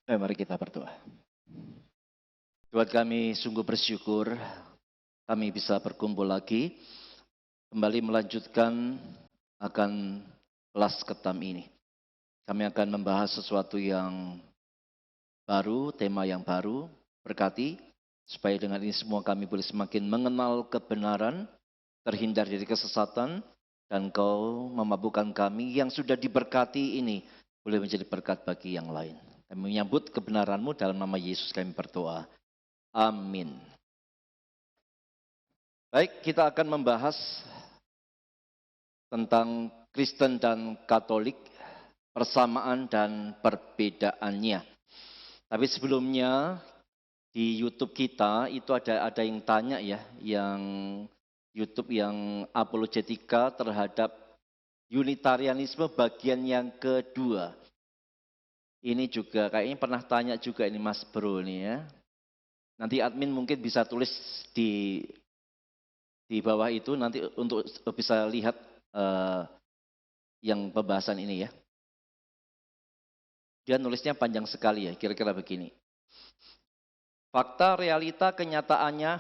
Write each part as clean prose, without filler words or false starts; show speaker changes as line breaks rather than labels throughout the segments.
Mari kita berdoa. Tuhan kami sungguh bersyukur kami bisa berkumpul lagi, kembali melanjutkan akan kelas ketam ini. Kami akan membahas sesuatu yang baru, tema yang baru, berkati, supaya dengan ini semua kami boleh semakin mengenal kebenaran, terhindar dari kesesatan, dan Kau memabukkan kami yang sudah diberkati ini, boleh menjadi berkat bagi yang lain. Kami menyambut kebenaran-Mu dalam nama Yesus kami berdoa. Amin. Baik, kita akan membahas tentang Kristen dan Katolik, persamaan dan perbedaannya. Tapi sebelumnya di YouTube kita itu ada yang tanya ya, yang YouTube yang apologetika terhadap Unitarianisme bagian yang kedua. Ini juga kayaknya pernah tanya juga ini Mas Bro nih ya. Nanti admin mungkin bisa tulis di bawah itu nanti untuk bisa lihat yang pembahasan ini ya. Dia nulisnya panjang sekali ya, kira-kira begini. Fakta realita kenyataannya,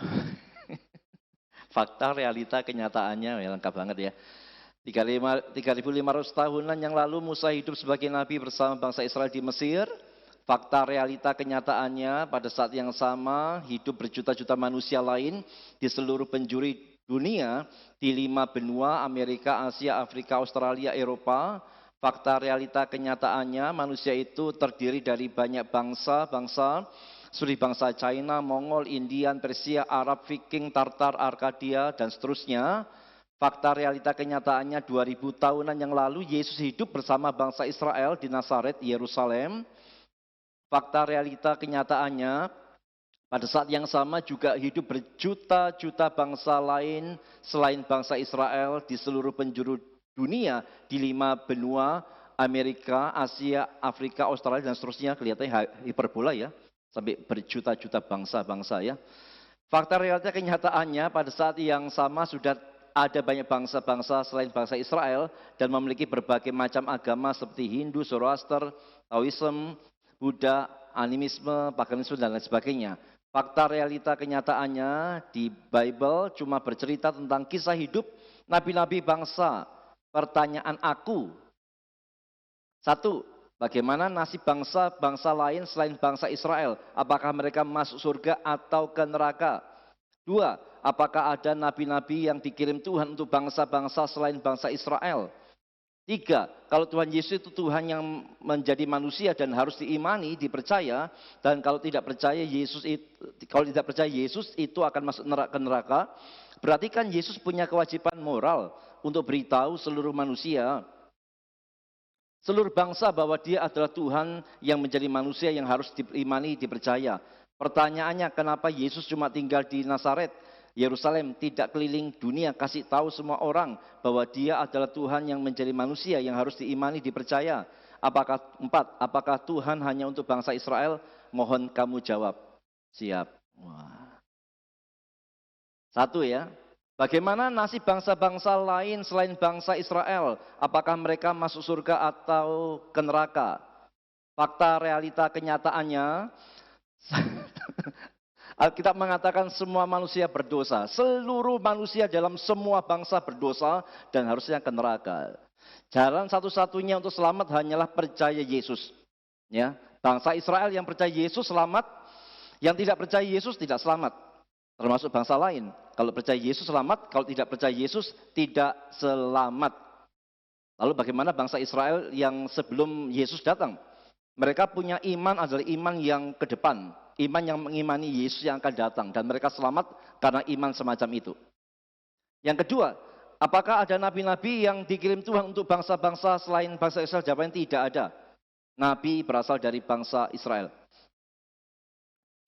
fakta realita kenyataannya, ya lengkap banget ya. 3.500 tahunan yang lalu Musa hidup sebagai nabi bersama bangsa Israel di Mesir. Fakta realita kenyataannya pada saat yang sama hidup berjuta-juta manusia lain di seluruh penjuru dunia, di 5 benua, Amerika, Asia, Afrika, Australia, Eropa. Fakta realita kenyataannya manusia itu terdiri dari banyak bangsa-bangsa, seperti bangsa China, Mongol, Indian, Persia, Arab, Viking, Tartar, Arkadia, dan seterusnya. Fakta realita kenyataannya 2000 tahunan yang lalu Yesus hidup bersama bangsa Israel di Nazaret, Yerusalem. Fakta realita kenyataannya pada saat yang sama juga hidup berjuta-juta bangsa lain selain bangsa Israel di seluruh penjuru dunia, di 5 benua, Amerika, Asia, Afrika, Australia, dan seterusnya. Kelihatannya hiperbola ya, sampai berjuta-juta bangsa-bangsa ya. Fakta realita kenyataannya pada saat yang sama sudah ada banyak bangsa-bangsa selain bangsa Israel dan memiliki berbagai macam agama seperti Hindu, Zoroaster, Taoism, Buddha, animisme, paganisme, dan lain sebagainya. Fakta realita kenyataannya di Bible cuma bercerita tentang kisah hidup nabi-nabi bangsa. Pertanyaan aku, 1. Bagaimana nasib bangsa-bangsa lain selain bangsa Israel? Apakah mereka masuk surga atau ke neraka? 2. Apakah ada nabi-nabi yang dikirim Tuhan untuk bangsa-bangsa selain bangsa Israel? 3. Kalau Tuhan Yesus itu Tuhan yang menjadi manusia dan harus diimani, dipercaya, dan kalau tidak percaya Yesus itu akan masuk neraka, berarti kan Yesus punya kewajiban moral untuk beritahu seluruh manusia, seluruh bangsa bahwa dia adalah Tuhan yang menjadi manusia yang harus diimani, dipercaya. Pertanyaannya, kenapa Yesus cuma tinggal di Nazaret, Yerusalem, tidak keliling dunia, kasih tahu semua orang bahwa dia adalah Tuhan yang menjadi manusia yang harus diimani, dipercaya. 4. Apakah Tuhan hanya untuk bangsa Israel? Mohon kamu jawab. Siap. Wah. 1 ya. Bagaimana nasib bangsa-bangsa lain selain bangsa Israel? Apakah mereka masuk surga atau ke neraka? Fakta realita kenyataannya, Alkitab mengatakan semua manusia berdosa. Seluruh manusia dalam semua bangsa berdosa dan harusnya ke neraka. Jalan satu-satunya untuk selamat hanyalah percaya Yesus. Ya, bangsa Israel yang percaya Yesus selamat, yang tidak percaya Yesus tidak selamat. Termasuk bangsa lain. Kalau percaya Yesus selamat, kalau tidak percaya Yesus tidak selamat. Lalu bagaimana bangsa Israel yang sebelum Yesus datang? Mereka punya iman adalah iman yang ke depan. Iman yang mengimani Yesus yang akan datang. Dan mereka selamat karena iman semacam itu. Yang kedua, apakah ada nabi-nabi yang dikirim Tuhan untuk bangsa-bangsa selain bangsa Israel? Jawabannya tidak ada. Nabi berasal dari bangsa Israel.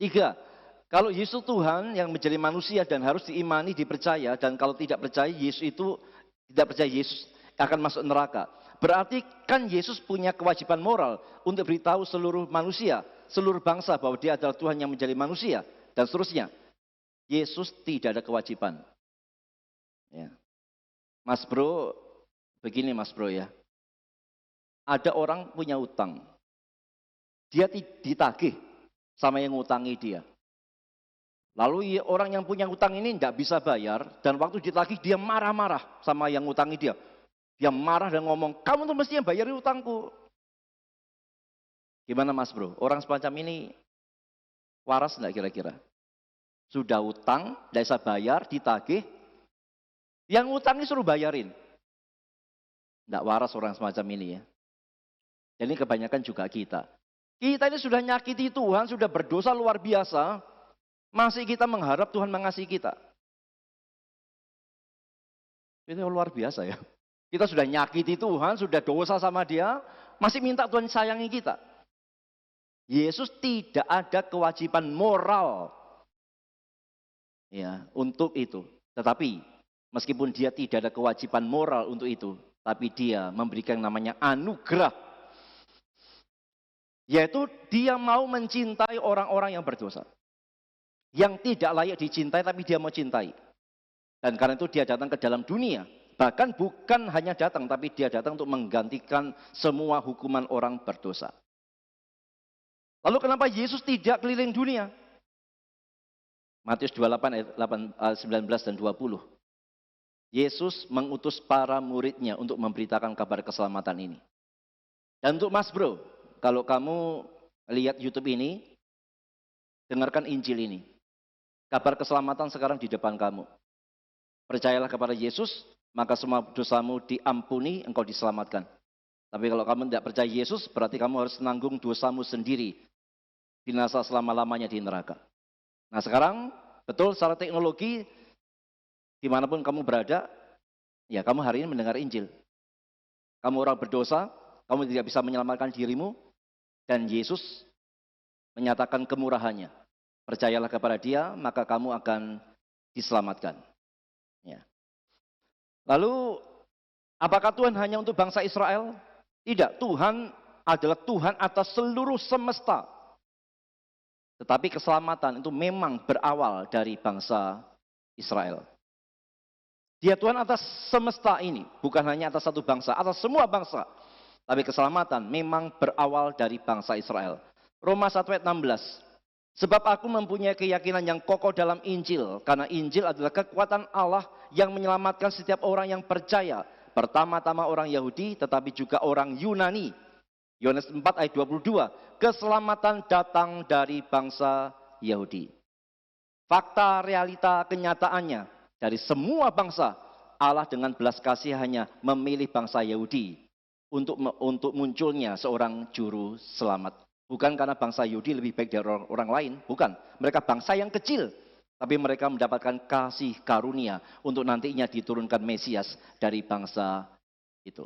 3. Kalau Yesus Tuhan yang menjadi manusia dan harus diimani, dipercaya. Dan kalau tidak percaya Yesus itu, tidak percaya Yesus akan masuk neraka. Berarti kan Yesus punya kewajiban moral untuk beritahu seluruh manusia, seluruh bangsa bahwa dia adalah Tuhan yang menjadi manusia dan seterusnya. Yesus tidak ada kewajiban. Ya. Mas Bro, begini Mas Bro ya. Ada orang punya utang. Dia ditagih sama yang ngutangi dia. Lalu orang yang punya hutang ini tidak bisa bayar, dan waktu ditagih dia marah-marah sama yang ngutangi dia. Dia marah dan ngomong, kamu tuh mestinya bayarin hutangku. Gimana Mas Bro? Orang semacam ini waras enggak kira-kira? Sudah utang, tidak bisa bayar, ditagih, yang utang ini suruh bayarin. Tidak waras orang semacam ini ya. Jadi kebanyakan juga kita. Kita ini sudah nyakiti Tuhan, sudah berdosa luar biasa, masih kita mengharap Tuhan mengasihi kita. Itu luar biasa ya. Kita sudah nyakiti Tuhan, sudah dosa sama dia, masih minta Tuhan sayangi kita. Yesus tidak ada kewajiban moral ya untuk itu. Tetapi meskipun dia tidak ada kewajiban moral untuk itu, tapi dia memberikan yang namanya anugerah. Yaitu dia mau mencintai orang-orang yang berdosa. Yang tidak layak dicintai tapi dia mau cintai. Dan karena itu dia datang ke dalam dunia. Bahkan bukan hanya datang, tapi dia datang untuk menggantikan semua hukuman orang berdosa. Lalu kenapa Yesus tidak keliling dunia? Matius 28 ayat 19 dan 20. Yesus mengutus para muridnya untuk memberitakan kabar keselamatan ini. Dan untuk Mas Bro, kalau kamu lihat YouTube ini, dengarkan Injil ini. Kabar keselamatan sekarang di depan kamu. Percayalah kepada Yesus, maka semua dosamu diampuni, engkau diselamatkan. Tapi kalau kamu tidak percaya Yesus, berarti kamu harus menanggung dosamu sendiri. Binasa selama-lamanya di neraka. Nah sekarang, betul secara teknologi, dimanapun kamu berada, ya kamu hari ini mendengar Injil. Kamu orang berdosa, kamu tidak bisa menyelamatkan dirimu, dan Yesus menyatakan kemurahannya. Percayalah kepada dia, maka kamu akan diselamatkan. Ya. Lalu, apakah Tuhan hanya untuk bangsa Israel? Tidak, Tuhan adalah Tuhan atas seluruh semesta. Tetapi keselamatan itu memang berawal dari bangsa Israel. Dia Tuhan atas semesta ini, bukan hanya atas satu bangsa, atas semua bangsa. Tapi keselamatan memang berawal dari bangsa Israel. Roma 1 ayat 16. Sebab aku mempunyai keyakinan yang kokoh dalam Injil, karena Injil adalah kekuatan Allah yang menyelamatkan setiap orang yang percaya. Pertama-tama orang Yahudi, tetapi juga orang Yunani. Yohanes 4 ayat 22. Keselamatan datang dari bangsa Yahudi. Fakta, realita, kenyataannya, dari semua bangsa, Allah dengan belas kasihannya memilih bangsa Yahudi untuk munculnya seorang juru selamat. Bukan karena bangsa Yahudi lebih baik dari orang lain, bukan. Mereka bangsa yang kecil, tapi mereka mendapatkan kasih karunia untuk nantinya diturunkan Mesias dari bangsa itu.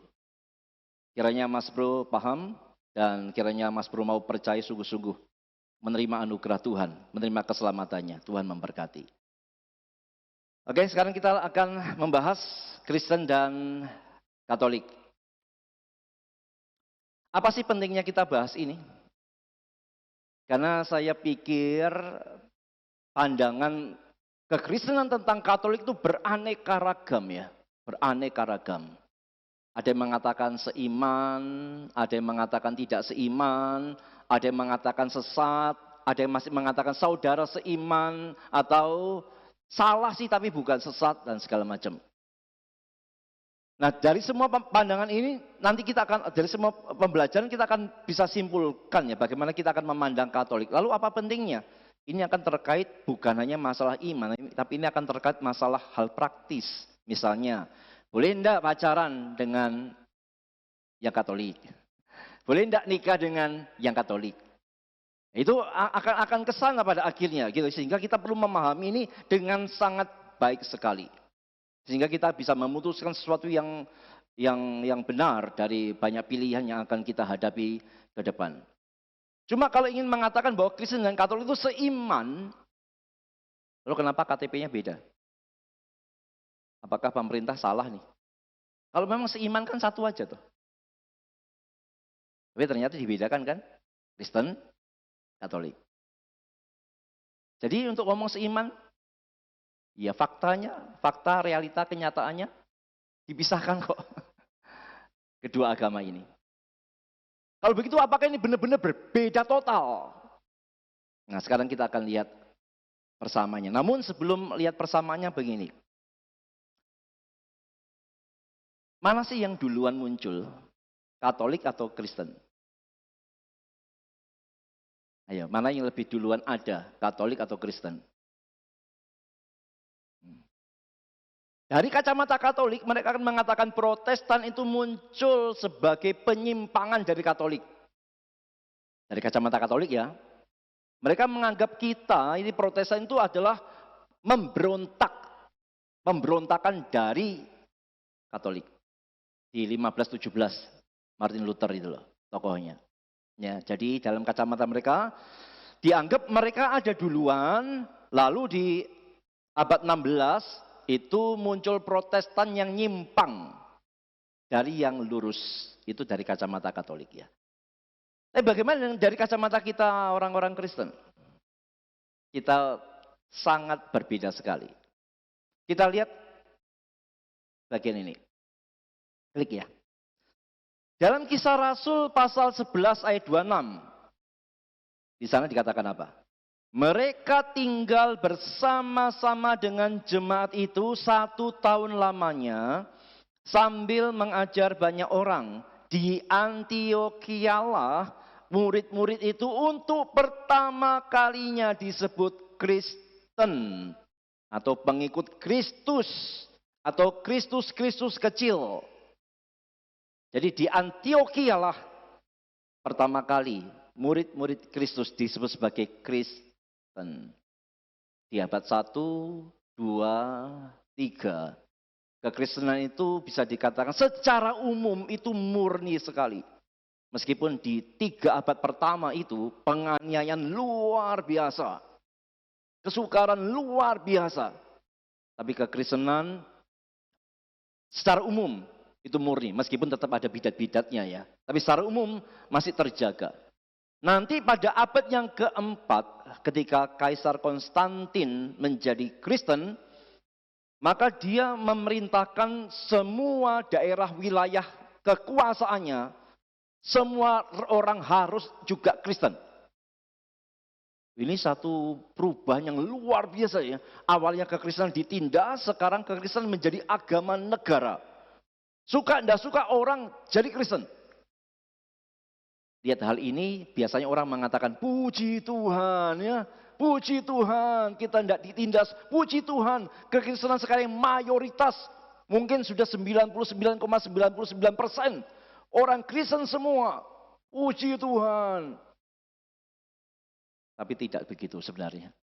Kiranya Mas Bro paham, dan kiranya Mas Bro mau percaya sungguh-sungguh menerima anugerah Tuhan, menerima keselamatannya. Tuhan memberkati. Oke, sekarang kita akan membahas Kristen dan Katolik. Apa sih pentingnya kita bahas ini? Karena saya pikir pandangan kekristenan tentang Katolik itu beraneka ragam ya, beraneka ragam. Ada yang mengatakan seiman, ada yang mengatakan tidak seiman, ada yang mengatakan sesat, ada yang masih mengatakan saudara seiman, atau salah sih tapi bukan sesat, dan segala macam. Nah dari semua pandangan ini, nanti kita akan, dari semua pembelajaran kita akan bisa simpulkan ya, bagaimana kita akan memandang Katolik. Lalu apa pentingnya? Ini akan terkait bukan hanya masalah iman, tapi ini akan terkait masalah hal praktis. Misalnya, boleh enggak pacaran dengan yang Katolik? Boleh enggak nikah dengan yang Katolik? Itu akan kesana pada akhirnya, gitu. Sehingga kita perlu memahami ini dengan sangat baik sekali. Sehingga kita bisa memutuskan sesuatu yang benar dari banyak pilihan yang akan kita hadapi ke depan. Cuma kalau ingin mengatakan bahwa Kristen dan Katolik itu seiman, lalu kenapa KTP-nya beda? Apakah pemerintah salah nih? Kalau memang seiman kan satu aja tuh. Tapi ternyata dibedakan kan? Kristen, Katolik. Jadi untuk ngomong seiman, ya faktanya, fakta, realita, kenyataannya dipisahkan kok. Kedua agama ini. Kalau begitu apakah ini benar-benar berbeda total? Nah sekarang kita akan lihat persamaannya. Namun sebelum lihat persamaannya begini. Mana sih yang duluan muncul? Katolik atau Kristen? Ayo, mana yang lebih duluan ada? Katolik atau Kristen? Dari kacamata Katolik, mereka akan mengatakan Protestan itu muncul sebagai penyimpangan dari Katolik. Dari kacamata Katolik ya. Mereka menganggap kita, ini Protestan itu adalah memberontak. Pemberontakan dari Katolik. Di 1517, Martin Luther itu loh, tokohnya. Ya, jadi dalam kacamata mereka, dianggap mereka ada duluan, lalu di abad 16, itu muncul Protestan yang nyimpang dari yang lurus. Itu dari kacamata Katolik ya. Tapi bagaimana dari kacamata kita orang-orang Kristen? Kita sangat berbeda sekali. Kita lihat bagian ini. Klik ya. Dalam Kisah Rasul pasal 11 ayat 26. Di sana dikatakan apa? Mereka tinggal bersama-sama dengan jemaat itu 1 tahun lamanya sambil mengajar banyak orang. Di Antiochialah murid-murid itu untuk pertama kalinya disebut Kristen atau pengikut Kristus atau Kristus-Kristus kecil. Jadi di Antiochialah pertama kali murid-murid Kristus disebut sebagai Kristen. Di abad 1, 2, 3. Kekristenan itu bisa dikatakan secara umum itu murni sekali. Meskipun di 3 abad pertama itu penganiayaan luar biasa. Kesukaran luar biasa. Tapi kekristenan secara umum itu murni. Meskipun tetap ada bidat-bidatnya ya. Tapi secara umum masih terjaga. Nanti pada abad yang keempat, ketika Kaisar Konstantin menjadi Kristen, maka dia memerintahkan semua daerah wilayah kekuasaannya, semua orang harus juga Kristen. Ini satu perubahan yang luar biasa ya. Awalnya kekristenan ditindas, sekarang kekristenan menjadi agama negara. Suka tidak suka orang jadi Kristen. Lihat hal ini, biasanya orang mengatakan, puji Tuhan ya, puji Tuhan, kita tidak ditindas, puji Tuhan, kekristenan sekarang mayoritas, mungkin sudah 99,99% orang Kristen semua, puji Tuhan. Tapi tidak begitu sebenarnya.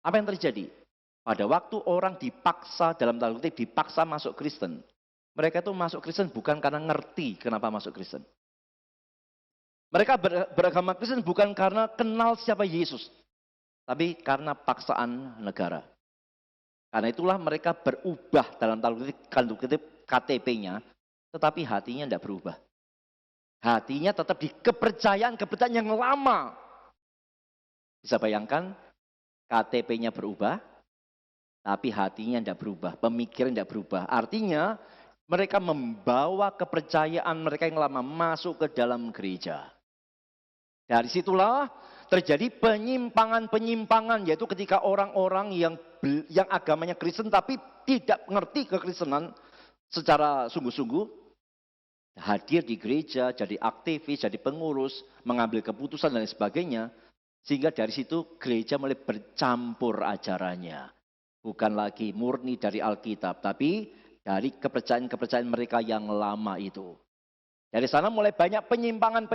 Apa yang terjadi? Pada waktu orang dipaksa, dalam tanda kutip dipaksa masuk Kristen, mereka itu masuk Kristen bukan karena ngerti kenapa masuk Kristen. Mereka beragama Kristen bukan karena kenal siapa Yesus, tapi karena paksaan negara. Karena itulah mereka berubah dalam tanda kutip KTP-nya, tetapi hatinya tidak berubah. Hatinya tetap di kepercayaan yang lama. Bisa bayangkan, KTP-nya berubah, tapi hatinya tidak berubah, pemikiran tidak berubah. Artinya, mereka membawa kepercayaan mereka yang lama masuk ke dalam gereja. Dari situlah terjadi penyimpangan-penyimpangan, yaitu ketika orang-orang yang agamanya Kristen tapi tidak mengerti kekristenan secara sungguh-sungguh, hadir di gereja, jadi aktivis, jadi pengurus, mengambil keputusan dan sebagainya, sehingga dari situ gereja mulai bercampur ajarannya. Bukan lagi murni dari Alkitab, tapi dari kepercayaan-kepercayaan mereka yang lama itu. Dari sana mulai banyak penyimpangan.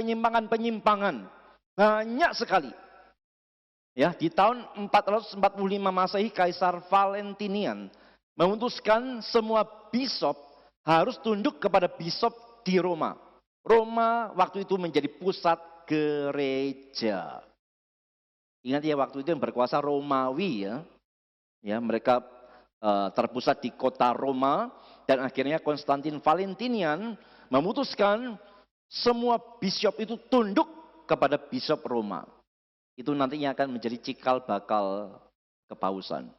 Banyak sekali. Ya, di tahun 445 Masehi Kaisar Valentinian memutuskan semua bishop harus tunduk kepada bishop di Roma. Roma waktu itu menjadi pusat gereja. Ingat ya, waktu itu yang berkuasa Romawi ya. Ya, mereka terpusat di kota Roma dan akhirnya Konstantin Valentinian memutuskan semua bishop itu tunduk kepada bishop Roma. Itu nantinya akan menjadi cikal bakal kepausan.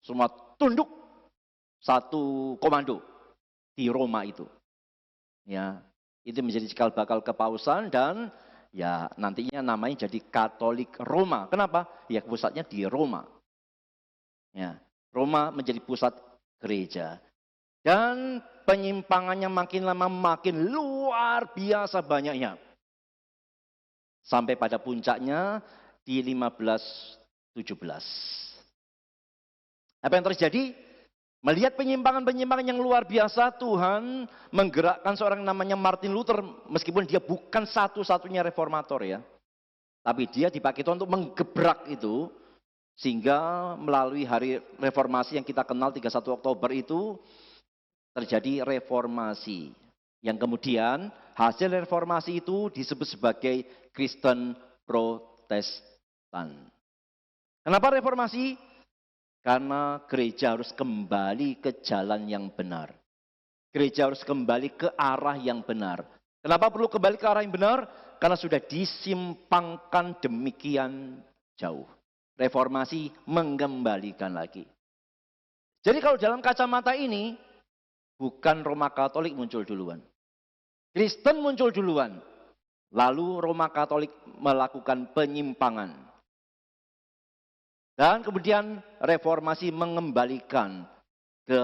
Semua tunduk satu komando di Roma itu. Ya, itu menjadi cikal bakal kepausan dan ya nantinya namanya jadi Katolik Roma. Kenapa? Ya pusatnya di Roma. Ya, Roma menjadi pusat gereja. Dan penyimpangannya makin lama makin luar biasa banyaknya. Sampai pada puncaknya di 1517. Apa yang terjadi? Melihat penyimpangan-penyimpangan yang luar biasa, Tuhan menggerakkan seorang namanya Martin Luther, meskipun dia bukan satu-satunya reformator ya. Tapi dia dipakai Tuhan untuk menggebrak itu, sehingga melalui hari reformasi yang kita kenal 31 Oktober itu, terjadi reformasi. Yang kemudian hasil reformasi itu disebut sebagai Kristen Protestan. Kenapa reformasi? Karena gereja harus kembali ke jalan yang benar. Gereja harus kembali ke arah yang benar. Kenapa perlu kembali ke arah yang benar? Karena sudah disimpangkan demikian jauh. Reformasi mengembalikan lagi. Jadi kalau dalam kacamata ini, bukan Roma Katolik muncul duluan. Kristen muncul duluan. Lalu Roma Katolik melakukan penyimpangan. Dan kemudian reformasi mengembalikan ke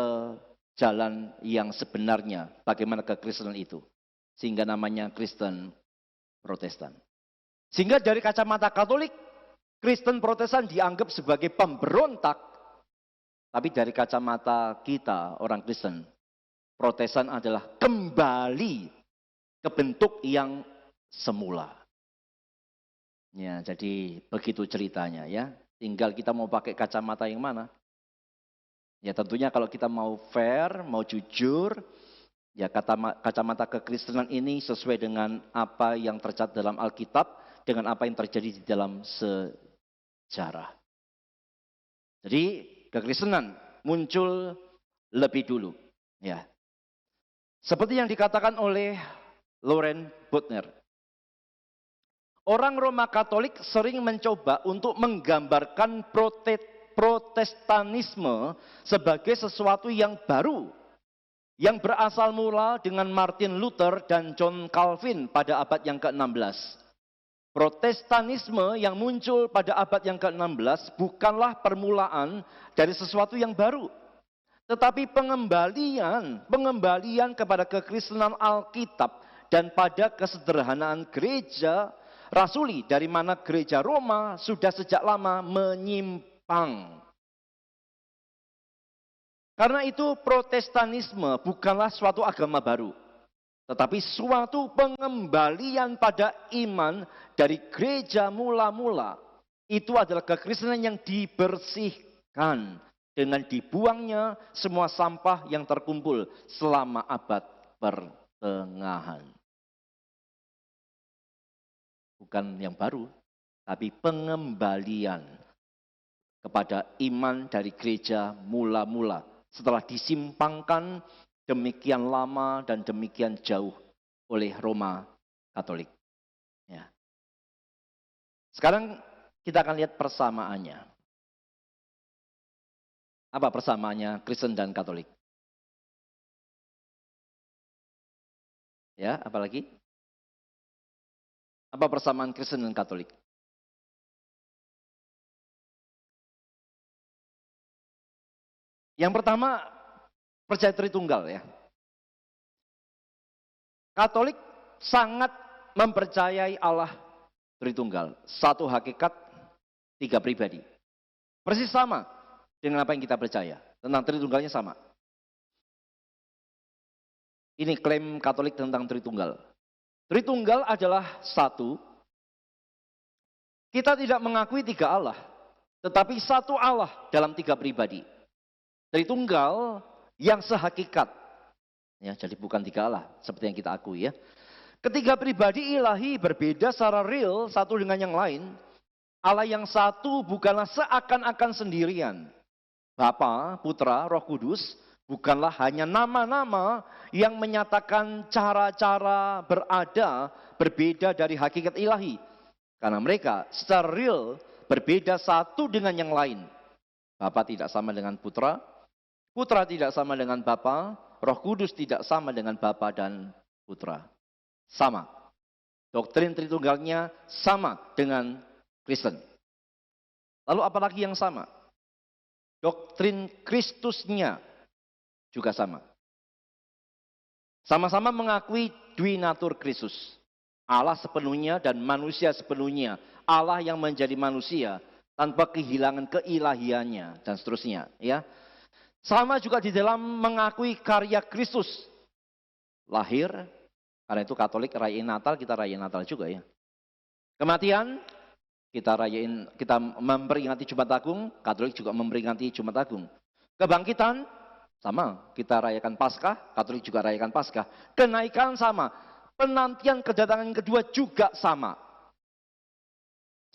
jalan yang sebenarnya. Bagaimana kekristenan itu. Sehingga namanya Kristen Protestan. Sehingga dari kacamata Katolik, Kristen Protestan dianggap sebagai pemberontak. Tapi dari kacamata kita, orang Kristen, Protestan adalah kembali ke bentuk yang semula. Ya, jadi begitu ceritanya ya. Tinggal kita mau pakai kacamata yang mana. Ya tentunya kalau kita mau fair, mau jujur, ya kacamata kekristenan ini sesuai dengan apa yang tercatat dalam Alkitab, dengan apa yang terjadi di dalam sejarah. Jadi kekristenan muncul lebih dulu. Ya. Seperti yang dikatakan oleh Loren Butner. Orang Roma Katolik sering mencoba untuk menggambarkan Protestanisme sebagai sesuatu yang baru, yang berasal mula dengan Martin Luther dan John Calvin pada abad yang ke-16. Protestanisme yang muncul pada abad yang ke-16 bukanlah permulaan dari sesuatu yang baru, tetapi pengembalian kepada kekristenan Alkitab dan pada kesederhanaan gereja rasuli, dari mana gereja Roma sudah sejak lama menyimpang. Karena itu Protestanisme bukanlah suatu agama baru, tetapi suatu pengembalian pada iman dari gereja mula-mula. Itu adalah kekristenan yang dibersihkan dengan dibuangnya semua sampah yang terkumpul selama abad pertengahan. Bukan yang baru, tapi pengembalian kepada iman dari gereja mula-mula setelah disimpangkan demikian lama dan demikian jauh oleh Roma Katolik. Ya. Sekarang kita akan lihat persamaannya. Apa persamaannya Kristen dan Katolik? Ya, apalagi? Apa persamaan Kristen dan Katolik? Yang pertama, percaya Tritunggal ya. Katolik sangat mempercayai Allah Tritunggal. Satu hakikat, tiga pribadi. Persis sama dengan apa yang kita percaya. Tentang Tritunggalnya sama. Ini klaim Katolik tentang Tritunggal. Tritunggal adalah satu. Kita tidak mengakui tiga Allah, tetapi satu Allah dalam tiga pribadi. Tritunggal yang sehakikat. Ya, jadi bukan tiga Allah seperti yang kita akui ya. Ketiga pribadi ilahi berbeda secara real satu dengan yang lain. Allah yang satu bukanlah seakan-akan sendirian. Bapa, Putra, Roh Kudus bukanlah hanya nama-nama yang menyatakan cara-cara berada berbeda dari hakikat ilahi. Karena mereka secara real berbeda satu dengan yang lain. Bapa tidak sama dengan Putra, Putra tidak sama dengan Bapa, Roh Kudus tidak sama dengan Bapa dan Putra. sama. Doktrin Tritunggalnya sama dengan Kristen. Lalu apalagi yang sama? Doktrin Kristusnya juga sama. Sama-sama mengakui Dwinatur Kristus. Allah sepenuhnya dan manusia sepenuhnya. Allah yang menjadi manusia tanpa kehilangan keilahiannya dan seterusnya. Ya, sama juga di dalam mengakui karya Kristus. Lahir, karena itu Katolik rayain Natal, kita rayain Natal juga ya. Kematian, kita memperingati Jumat Agung, Katolik juga memperingati Jumat Agung. Kebangkitan, sama, kita rayakan Paskah, Katolik juga rayakan Paskah. Kenaikan sama, penantian kedatangan kedua juga sama.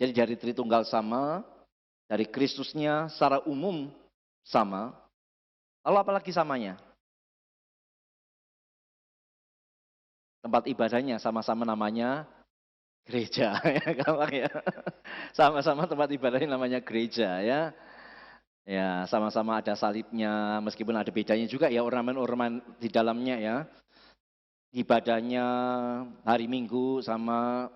Jadi dari Tritunggal sama, dari Kristusnya secara umum sama. Lalu apalagi samanya? Tempat ibadahnya sama-sama namanya gereja. Ya, sama-sama tempat ibadahnya namanya gereja ya. Ya, sama-sama ada salibnya, meskipun ada bedanya juga ya ornamen-ornamen di dalamnya ya. Ibadahnya hari Minggu sama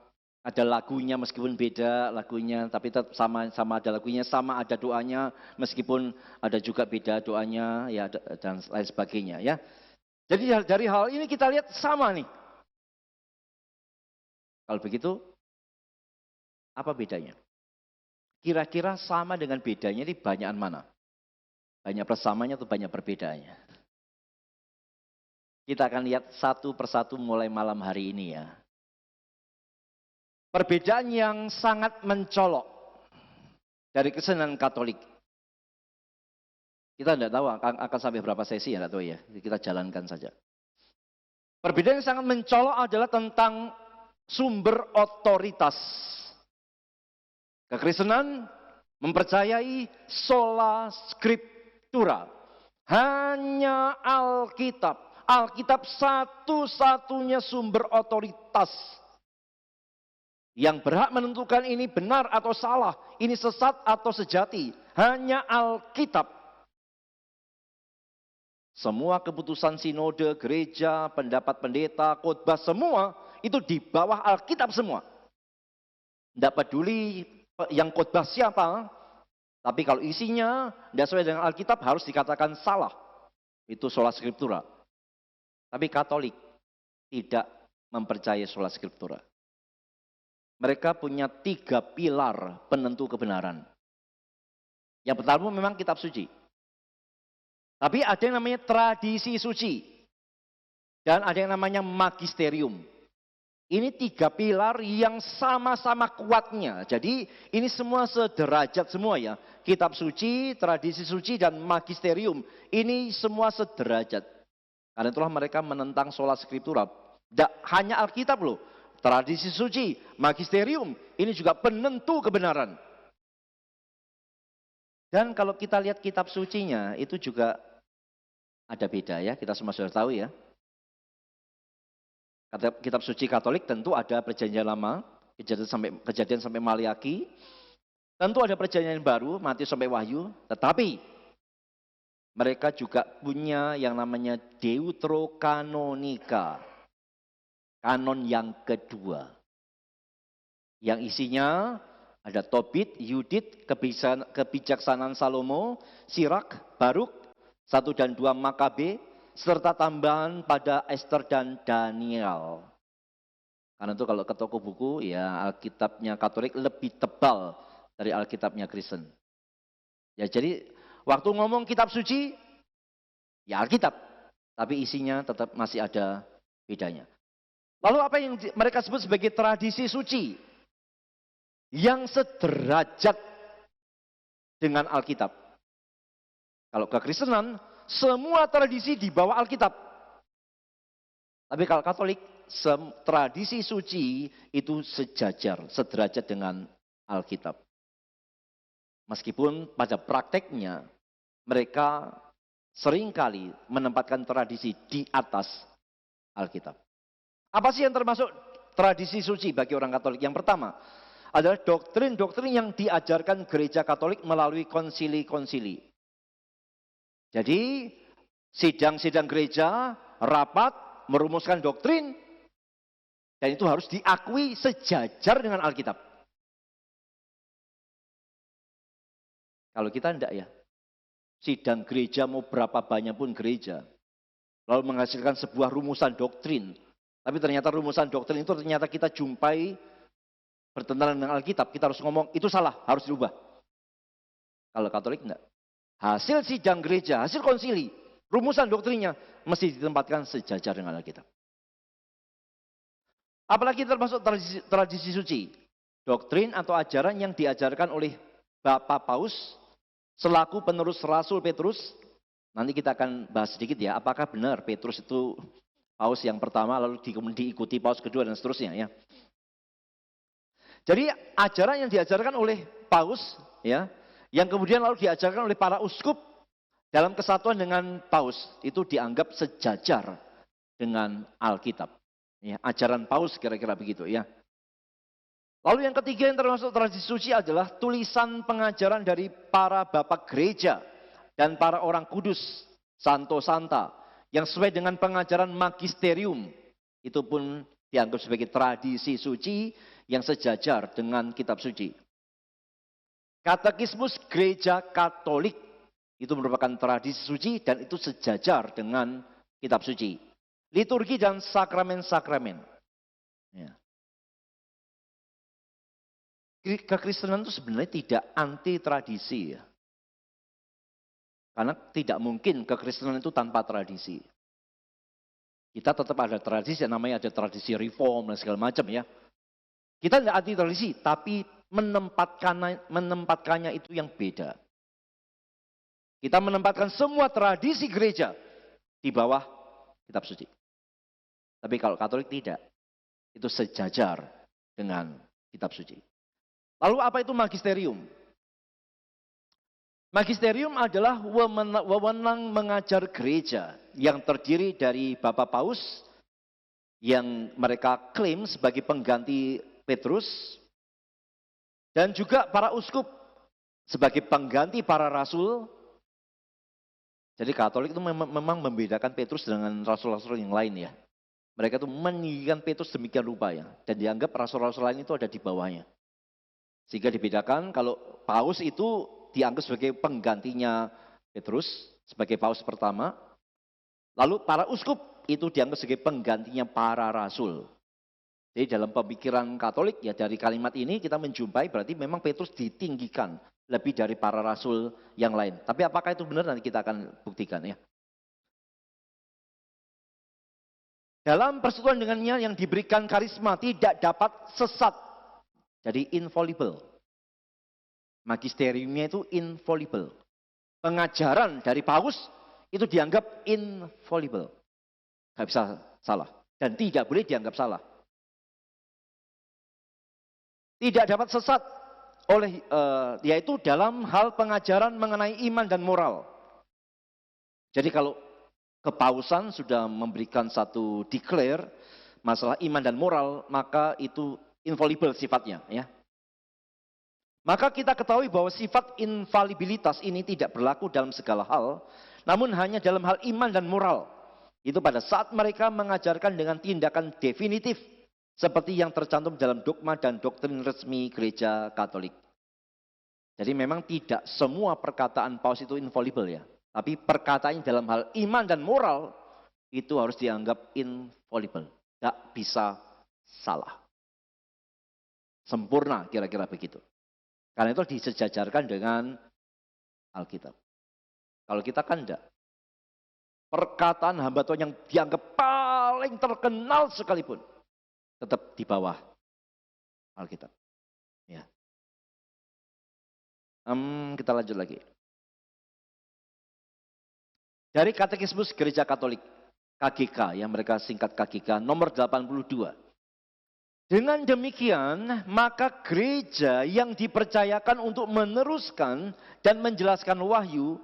ada lagunya meskipun beda lagunya, tapi tetap sama ada lagunya, sama ada doanya meskipun ada juga beda doanya ya dan lain sebagainya ya. Jadi dari hal ini kita lihat sama nih. Kalau begitu apa bedanya? Kira-kira sama dengan bedanya ini banyakan mana? Banyak persamanya atau banyak perbedaannya? Kita akan lihat satu persatu mulai malam hari ini ya. Perbedaan yang sangat mencolok dari kesenian Katolik. Kita tidak tahu akan sampai berapa sesi ya, tidak tahu ya. Kita jalankan saja. Perbedaan yang sangat mencolok adalah tentang sumber otoritas. Kekristenan mempercayai sola scriptura. Hanya Alkitab. Alkitab satu-satunya sumber otoritas. Yang berhak menentukan ini benar atau salah, ini sesat atau sejati, hanya Alkitab. Semua keputusan sinode, gereja, pendapat pendeta, khotbah, semua itu di bawah Alkitab semua. Tidak peduli yang khotbah siapa, tapi kalau isinya tidak sesuai dengan Alkitab harus dikatakan salah. Itu sola scriptura. Tapi Katolik tidak mempercayai sola scriptura. Mereka punya 3 pilar penentu kebenaran. Yang pertama memang kitab suci. Tapi ada yang namanya tradisi suci. Dan ada yang namanya magisterium. Ini 3 pilar yang sama-sama kuatnya. Jadi ini semua sederajat semua ya. Kitab suci, tradisi suci, dan magisterium. Ini semua sederajat. Karena itulah mereka menentang sola scriptura. Tidak hanya Alkitab loh. Tradisi suci, magisterium, ini juga penentu kebenaran. Dan kalau kita lihat kitab sucinya, itu juga ada beda ya, kita semua sudah tahu ya. Kitab suci Katolik tentu ada perjanjian lama, kejadian sampai Maliaki. Tentu ada perjanjian baru, Matius sampai Wahyu. Tetapi mereka juga punya yang namanya Deuterokanonika. Kanon yang kedua. Yang isinya ada Tobit, Yudit, kebijaksanaan Salomo, Sirak, Baruk, 1 dan 2 Makabe, serta tambahan pada Esther dan Daniel. Karena itu kalau ke toko buku, ya Alkitabnya Katolik lebih tebal dari Alkitabnya Kristen. Ya jadi waktu ngomong kitab suci, ya Alkitab. Tapi isinya tetap masih ada bedanya. Lalu apa yang mereka sebut sebagai tradisi suci? Yang sederajat dengan Alkitab. Kalau kekristenan, semua tradisi di bawah Alkitab. Tapi kalau Katolik, tradisi suci itu sejajar, sederajat dengan Alkitab. Meskipun pada prakteknya, mereka seringkali menempatkan tradisi di atas Alkitab. Apa sih yang termasuk tradisi suci bagi orang Katolik? Yang pertama adalah doktrin-doktrin yang diajarkan gereja Katolik melalui konsili-konsili. Jadi sidang-sidang gereja rapat merumuskan doktrin, Dan itu harus diakui sejajar dengan Alkitab. Kalau kita enggak ya, sidang gereja mau berapa banyak pun gereja, lalu menghasilkan sebuah rumusan doktrin. Tapi ternyata rumusan doktrin itu ternyata kita jumpai bertentangan dengan Alkitab. Kita harus ngomong, itu salah, harus diubah. Kalau Katolik enggak. Hasil sidang gereja, hasil konsili, rumusan doktrinnya mesti ditempatkan sejajar dengan Alkitab. Apalagi termasuk tradisi suci. Doktrin atau ajaran yang diajarkan oleh Bapak Paus selaku penerus Rasul Petrus. Nanti kita akan bahas sedikit ya, apakah benar Petrus itu Paus yang pertama lalu diikuti Paus kedua dan seterusnya ya. Jadi ajaran yang diajarkan oleh Paus ya, yang kemudian lalu diajarkan oleh para uskup dalam kesatuan dengan Paus, itu dianggap sejajar dengan Alkitab. Ya, ajaran Paus kira-kira begitu ya. Lalu yang ketiga yang termasuk tradisi suci adalah tulisan pengajaran dari para bapak gereja dan para orang kudus, santo santa, yang sesuai dengan pengajaran magisterium. Itu pun dianggap sebagai tradisi suci yang sejajar dengan kitab suci. Katekismus gereja Katolik itu merupakan tradisi suci dan itu sejajar dengan kitab suci. Liturgi dan sakramen-sakramen. Ya. Kekristenan itu sebenarnya tidak anti tradisi ya. Karena tidak mungkin kekristenan itu tanpa tradisi. Kita tetap ada tradisi, namanya ada tradisi reform dan segala macam ya. Kita tidak anti tradisi, tapi menempatkannya itu yang beda. Kita menempatkan semua tradisi gereja di bawah kitab suci. Tapi kalau Katolik tidak, itu sejajar dengan kitab suci. Lalu apa itu magisterium? Magisterium adalah wewenang mengajar gereja yang terdiri dari Bapak Paus yang mereka klaim sebagai pengganti Petrus dan juga para uskup sebagai pengganti para rasul. Jadi Katolik itu memang membedakan Petrus dengan rasul-rasul yang lain ya. Mereka itu meninggikan Petrus demikian rupa ya. Dan dianggap rasul-rasul lain itu ada di bawahnya. Sehingga dibedakan kalau Paus itu dianggap sebagai penggantinya Petrus, sebagai Paus pertama. Lalu para uskup itu dianggap sebagai penggantinya para rasul. Jadi dalam pemikiran Katolik ya dari kalimat ini kita menjumpai berarti memang Petrus ditinggikan lebih dari para rasul yang lain. Tapi apakah itu benar nanti kita akan buktikan ya. Dalam persekutuan dengannya yang diberikan karisma tidak dapat sesat. Jadi infallible. Magisteriumnya itu infallible. Pengajaran dari Paus itu dianggap infallible. Gak bisa salah. Dan tidak boleh dianggap salah. Tidak dapat sesat oleh yaitu dalam hal pengajaran mengenai iman dan moral. Jadi kalau kepausan sudah memberikan satu declare masalah iman dan moral, maka itu infallible sifatnya ya. Maka kita ketahui bahwa sifat infalibilitas ini tidak berlaku dalam segala hal, namun hanya dalam hal iman dan moral. Itu pada saat mereka mengajarkan dengan tindakan definitif seperti yang tercantum dalam dogma dan doktrin resmi gereja Katolik. Jadi memang tidak semua perkataan Paus itu infallible ya. Tapi perkataannya dalam hal iman dan moral itu harus dianggap infallible. Tidak bisa salah. Sempurna kira-kira begitu. Karena itu disejajarkan dengan Alkitab. Kalau kita kan tidak. Perkataan hamba Tuhan yang dianggap paling terkenal sekalipun. Tetap di bawah Alkitab. Ya. Kita lanjut lagi. Dari Katekismus Gereja Katolik, KGK, yang mereka singkat KGK, nomor 82. Dengan demikian, maka gereja yang dipercayakan untuk meneruskan dan menjelaskan wahyu,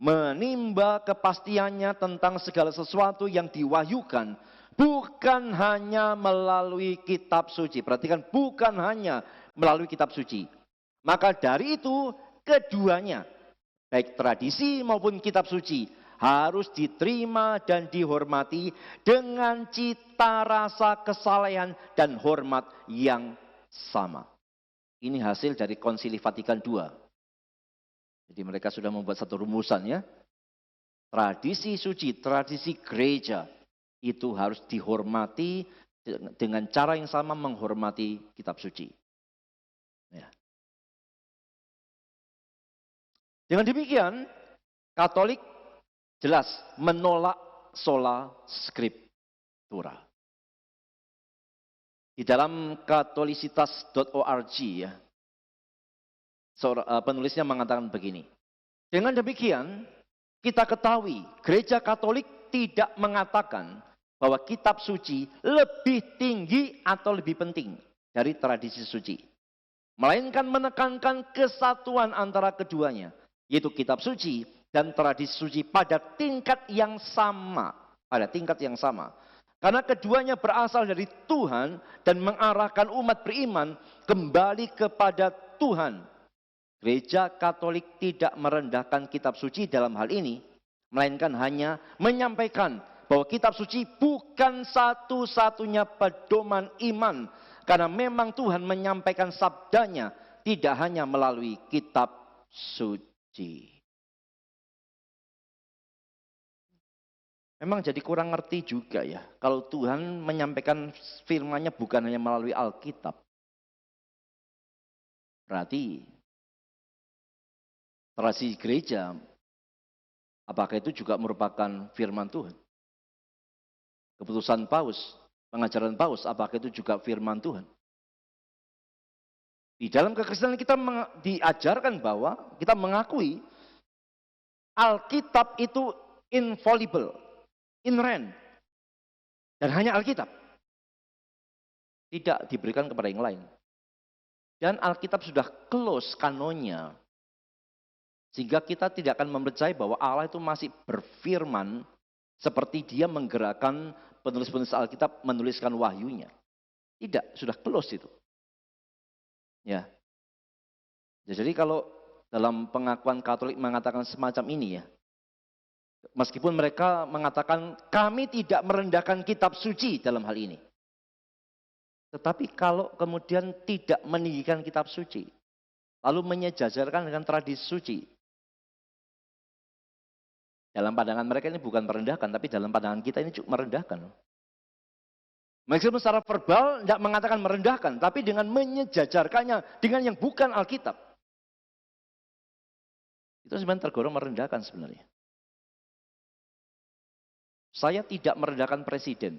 menimba kepastiannya tentang segala sesuatu yang diwahyukan, bukan hanya melalui kitab suci. Perhatikan, bukan hanya melalui kitab suci. Maka dari itu, keduanya, baik tradisi maupun kitab suci, harus diterima dan dihormati dengan cita rasa kesalehan dan hormat yang sama. Ini hasil dari Konsili Vatikan II. Jadi mereka sudah membuat satu rumusan ya. Tradisi suci, tradisi gereja itu harus dihormati dengan cara yang sama menghormati kitab suci. Ya. Dengan demikian, Katolik jelas menolak sola scriptura. Di dalam katolisitas.org ya, penulisnya mengatakan begini. Dengan demikian, kita ketahui gereja Katolik tidak mengatakan bahwa kitab suci lebih tinggi atau lebih penting dari tradisi suci. Melainkan menekankan kesatuan antara keduanya, yaitu kitab suci dan tradisi suci pada tingkat yang sama. Pada tingkat yang sama. Karena keduanya berasal dari Tuhan dan mengarahkan umat beriman kembali kepada Tuhan. Gereja Katolik tidak merendahkan kitab suci dalam hal ini, melainkan hanya menyampaikan bahwa kitab suci bukan satu-satunya pedoman iman. Karena memang Tuhan menyampaikan sabdanya tidak hanya melalui kitab suci. Memang jadi kurang ngerti juga ya, kalau Tuhan menyampaikan firman-Nya bukan hanya melalui Alkitab. Berarti tradisi gereja, apakah itu juga merupakan firman Tuhan? Keputusan Paus, pengajaran Paus, apakah itu juga firman Tuhan? Di dalam kekristenan kita diajarkan bahwa kita mengakui Alkitab itu infallible, inherent, dan hanya Alkitab. Tidak diberikan kepada yang lain. Dan Alkitab sudah close kanonnya. Sehingga kita tidak akan mempercayai bahwa Allah itu masih berfirman seperti dia menggerakkan penulis-penulis Alkitab menuliskan wahyunya. Tidak, sudah close itu. Ya. Jadi kalau dalam pengakuan Katolik mengatakan semacam ini ya, meskipun mereka mengatakan kami tidak merendahkan kitab suci dalam hal ini. Tetapi kalau kemudian tidak meninggikan kitab suci, lalu menyejajarkan dengan tradisi suci, dalam pandangan mereka ini bukan merendahkan, tapi dalam pandangan kita ini cukup merendahkan. Meskipun secara verbal tidak mengatakan merendahkan, tapi dengan menyejajarkannya dengan yang bukan Alkitab. Itu sebenarnya tergolong merendahkan sebenarnya. Saya tidak merendahkan presiden.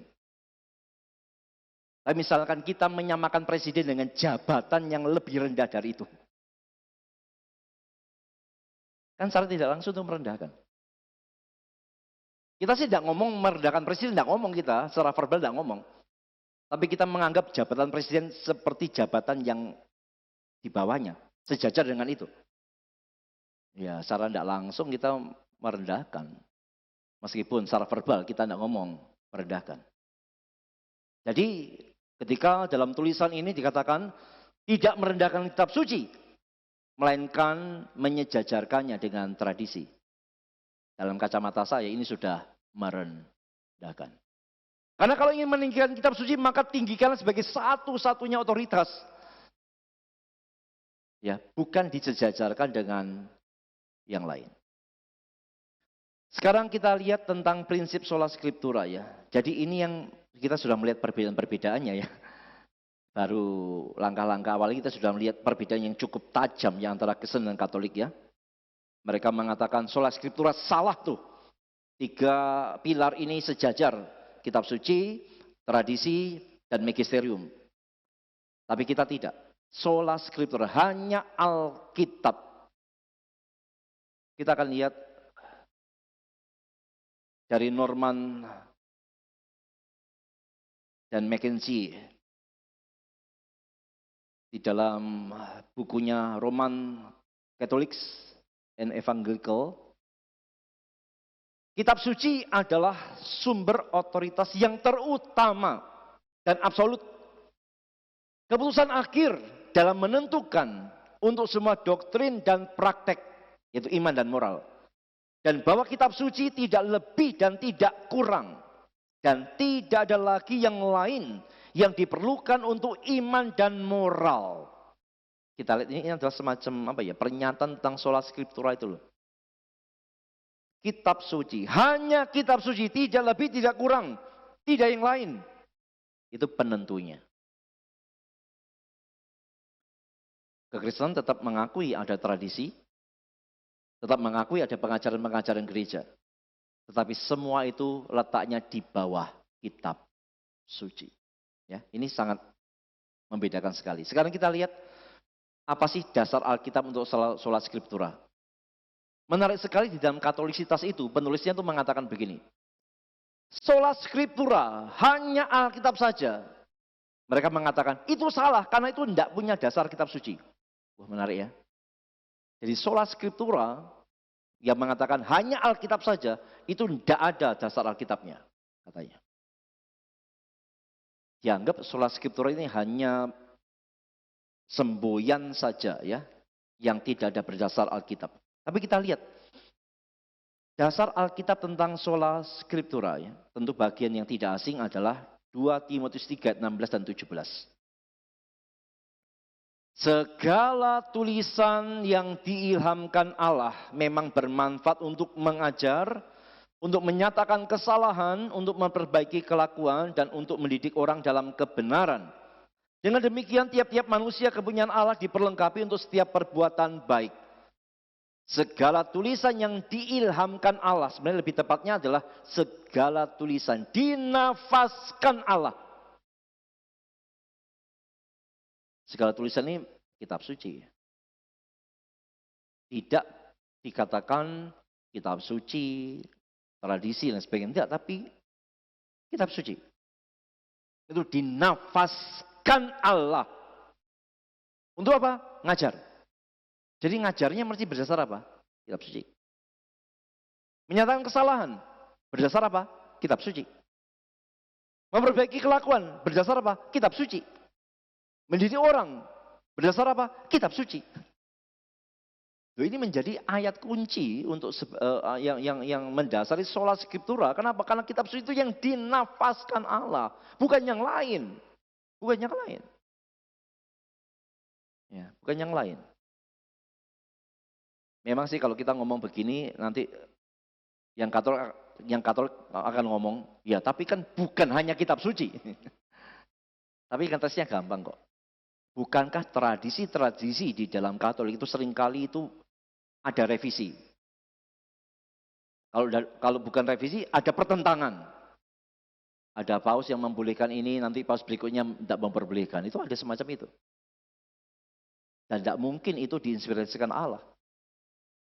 Tapi misalkan kita menyamakan presiden dengan jabatan yang lebih rendah dari itu. Kan secara tidak langsung itu merendahkan. Kita sih tidak ngomong merendahkan presiden, tidak ngomong kita. Secara verbal tidak ngomong. Tapi kita menganggap jabatan presiden seperti jabatan yang di bawahnya. Sejajar dengan itu. Ya, secara tidak langsung kita merendahkan. Meskipun secara verbal kita tidak ngomong merendahkan. Jadi ketika dalam tulisan ini dikatakan tidak merendahkan kitab suci, melainkan menyejajarkannya dengan tradisi. Dalam kacamata saya ini sudah merendahkan. Karena kalau ingin meninggikan kitab suci maka tinggikan sebagai satu-satunya otoritas. Ya, bukan disejajarkan dengan yang lain. Sekarang kita lihat tentang prinsip sola scriptura ya. Jadi ini yang kita sudah melihat perbedaan-perbedaannya ya. Baru langkah-langkah awal kita sudah melihat perbedaan yang cukup tajam ya antara Kristen dan Katolik ya. Mereka mengatakan sola scriptura salah tuh. 3 pilar ini sejajar, kitab suci, tradisi, dan magisterium. Tapi kita tidak. Sola scriptura hanya Alkitab. Kita akan lihat dari Norman dan Mackenzie di dalam bukunya Roman Catholics and Evangelical. Kitab suci adalah sumber otoritas yang terutama dan absolut. Keputusan akhir dalam menentukan untuk semua doktrin dan praktek, yaitu iman dan moral. Dan bahwa kitab suci tidak lebih dan tidak kurang. Dan tidak ada lagi yang lain yang diperlukan untuk iman dan moral. Kita lihat ini adalah semacam pernyataan tentang sola scriptura itu loh. Kitab suci, hanya kitab suci, tidak lebih, tidak kurang, tidak yang lain. Itu penentunya. Kekristenan tetap mengakui ada tradisi, tetap mengakui ada pengajaran-pengajaran gereja. Tetapi semua itu letaknya di bawah kitab suci. Ya, ini sangat membedakan sekali. Sekarang kita lihat apa sih dasar Alkitab untuk sola scriptura. Menarik sekali di dalam Katolisitas itu, penulisnya itu mengatakan begini. Sola scriptura, hanya Alkitab saja. Mereka mengatakan, itu salah karena itu tidak punya dasar kitab suci. Wah, menarik ya. Jadi sola scriptura, yang mengatakan hanya Alkitab saja, itu tidak ada dasar Alkitabnya, katanya. Dianggap sola scriptura ini hanya semboyan saja ya, yang tidak ada berdasar Alkitab. Tapi kita lihat, dasar Alkitab tentang sola scriptura ya, tentu bagian yang tidak asing adalah 2 Timotius 3, 16 dan 17. Segala tulisan yang diilhamkan Allah memang bermanfaat untuk mengajar, untuk menyatakan kesalahan, untuk memperbaiki kelakuan, dan untuk mendidik orang dalam kebenaran. Dengan demikian tiap-tiap manusia kepunyaan Allah diperlengkapi untuk setiap perbuatan baik. Segala tulisan yang diilhamkan Allah, sebenarnya lebih tepatnya adalah segala tulisan dinafaskan Allah. Segala tulisan ini kitab suci. Tidak dikatakan kitab suci, tradisi dan sebagainya. Tidak, tapi kitab suci. Itu dinafaskan Allah. Untuk apa? Ngajar. Jadi ngajarnya mesti berdasar apa? Kitab suci. Menyatakan kesalahan. Berdasar apa? Kitab suci. Memperbaiki kelakuan. Berdasar apa? Kitab suci. Mendidik orang. Berdasar apa? Kitab suci. Ini menjadi ayat kunci untuk yang mendasari sola scriptura. Kenapa? Karena kitab suci itu yang dinafaskan Allah. Bukan yang lain. Bukan yang lain. Ya, bukan yang lain. Memang sih kalau kita ngomong begini nanti yang Katolik akan ngomong, ya tapi kan bukan hanya kitab suci. Tapi kan tesnya gampang kok. Bukankah tradisi-tradisi di dalam Katolik itu seringkali itu ada revisi? Kalau bukan revisi, ada pertentangan. Ada paus yang membolehkan ini, nanti paus berikutnya tidak memperbolehkan. Itu ada semacam itu. Dan tidak mungkin itu diinspirasikan Allah.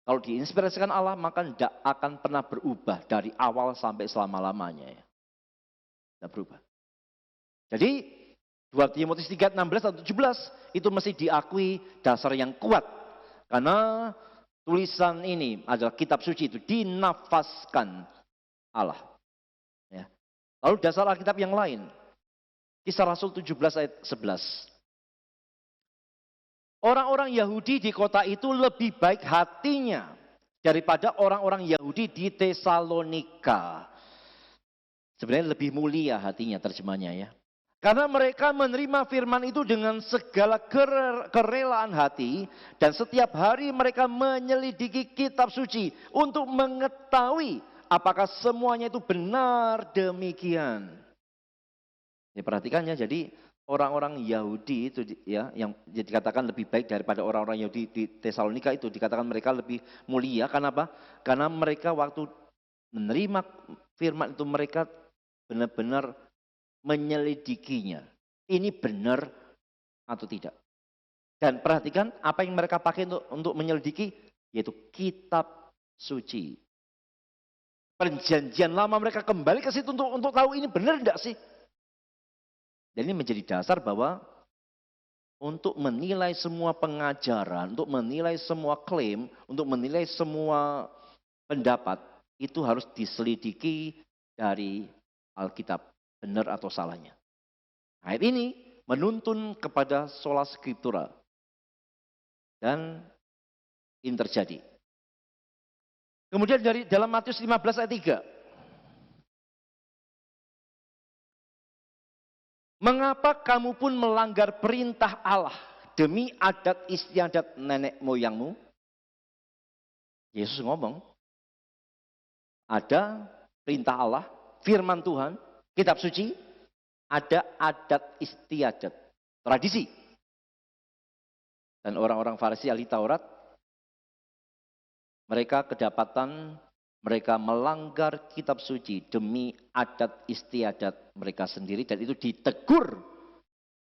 Kalau diinspirasikan Allah, maka tidak akan pernah berubah dari awal sampai selama-lamanya. Ya. Tidak berubah. Jadi, 2 Timotius 3, 16 dan 17 itu mesti diakui dasar yang kuat. Karena tulisan ini adalah kitab suci itu dinafaskan Allah. Ya. Lalu dasar Alkitab yang lain. Kisah Rasul 17 ayat 11. Orang-orang Yahudi di kota itu lebih baik hatinya daripada orang-orang Yahudi di Tesalonika. Sebenarnya lebih mulia hatinya terjemahnya ya. Karena mereka menerima firman itu dengan segala kerelaan hati. Dan setiap hari mereka menyelidiki kitab suci untuk mengetahui apakah semuanya itu benar demikian. Ya, perhatikannya, jadi orang-orang Yahudi itu ya yang dikatakan lebih baik daripada orang-orang Yahudi di Tesalonika itu dikatakan mereka lebih mulia. Kenapa? Karena mereka waktu menerima firman itu mereka benar-benar menyelidikinya. Ini benar atau tidak. Dan perhatikan apa yang mereka pakai untuk menyelidiki, yaitu kitab suci. Perjanjian lama mereka kembali ke situ untuk tahu ini benar tidak sih. Dan ini menjadi dasar bahwa untuk menilai semua pengajaran, untuk menilai semua klaim, untuk menilai semua pendapat, itu harus diselidiki dari Alkitab, benar atau salahnya. Ayat ini menuntun kepada sola scriptura. Dan ini terjadi. Kemudian dari dalam Matius 15 ayat 3. Mengapa kamu pun melanggar perintah Allah demi adat istiadat nenek moyangmu? Yesus ngomong, ada perintah Allah, firman Tuhan, kitab suci, ada adat istiadat, tradisi. Dan orang-orang Farisi ahli Taurat, mereka kedapatan mereka melanggar kitab suci demi adat istiadat mereka sendiri, dan itu ditegur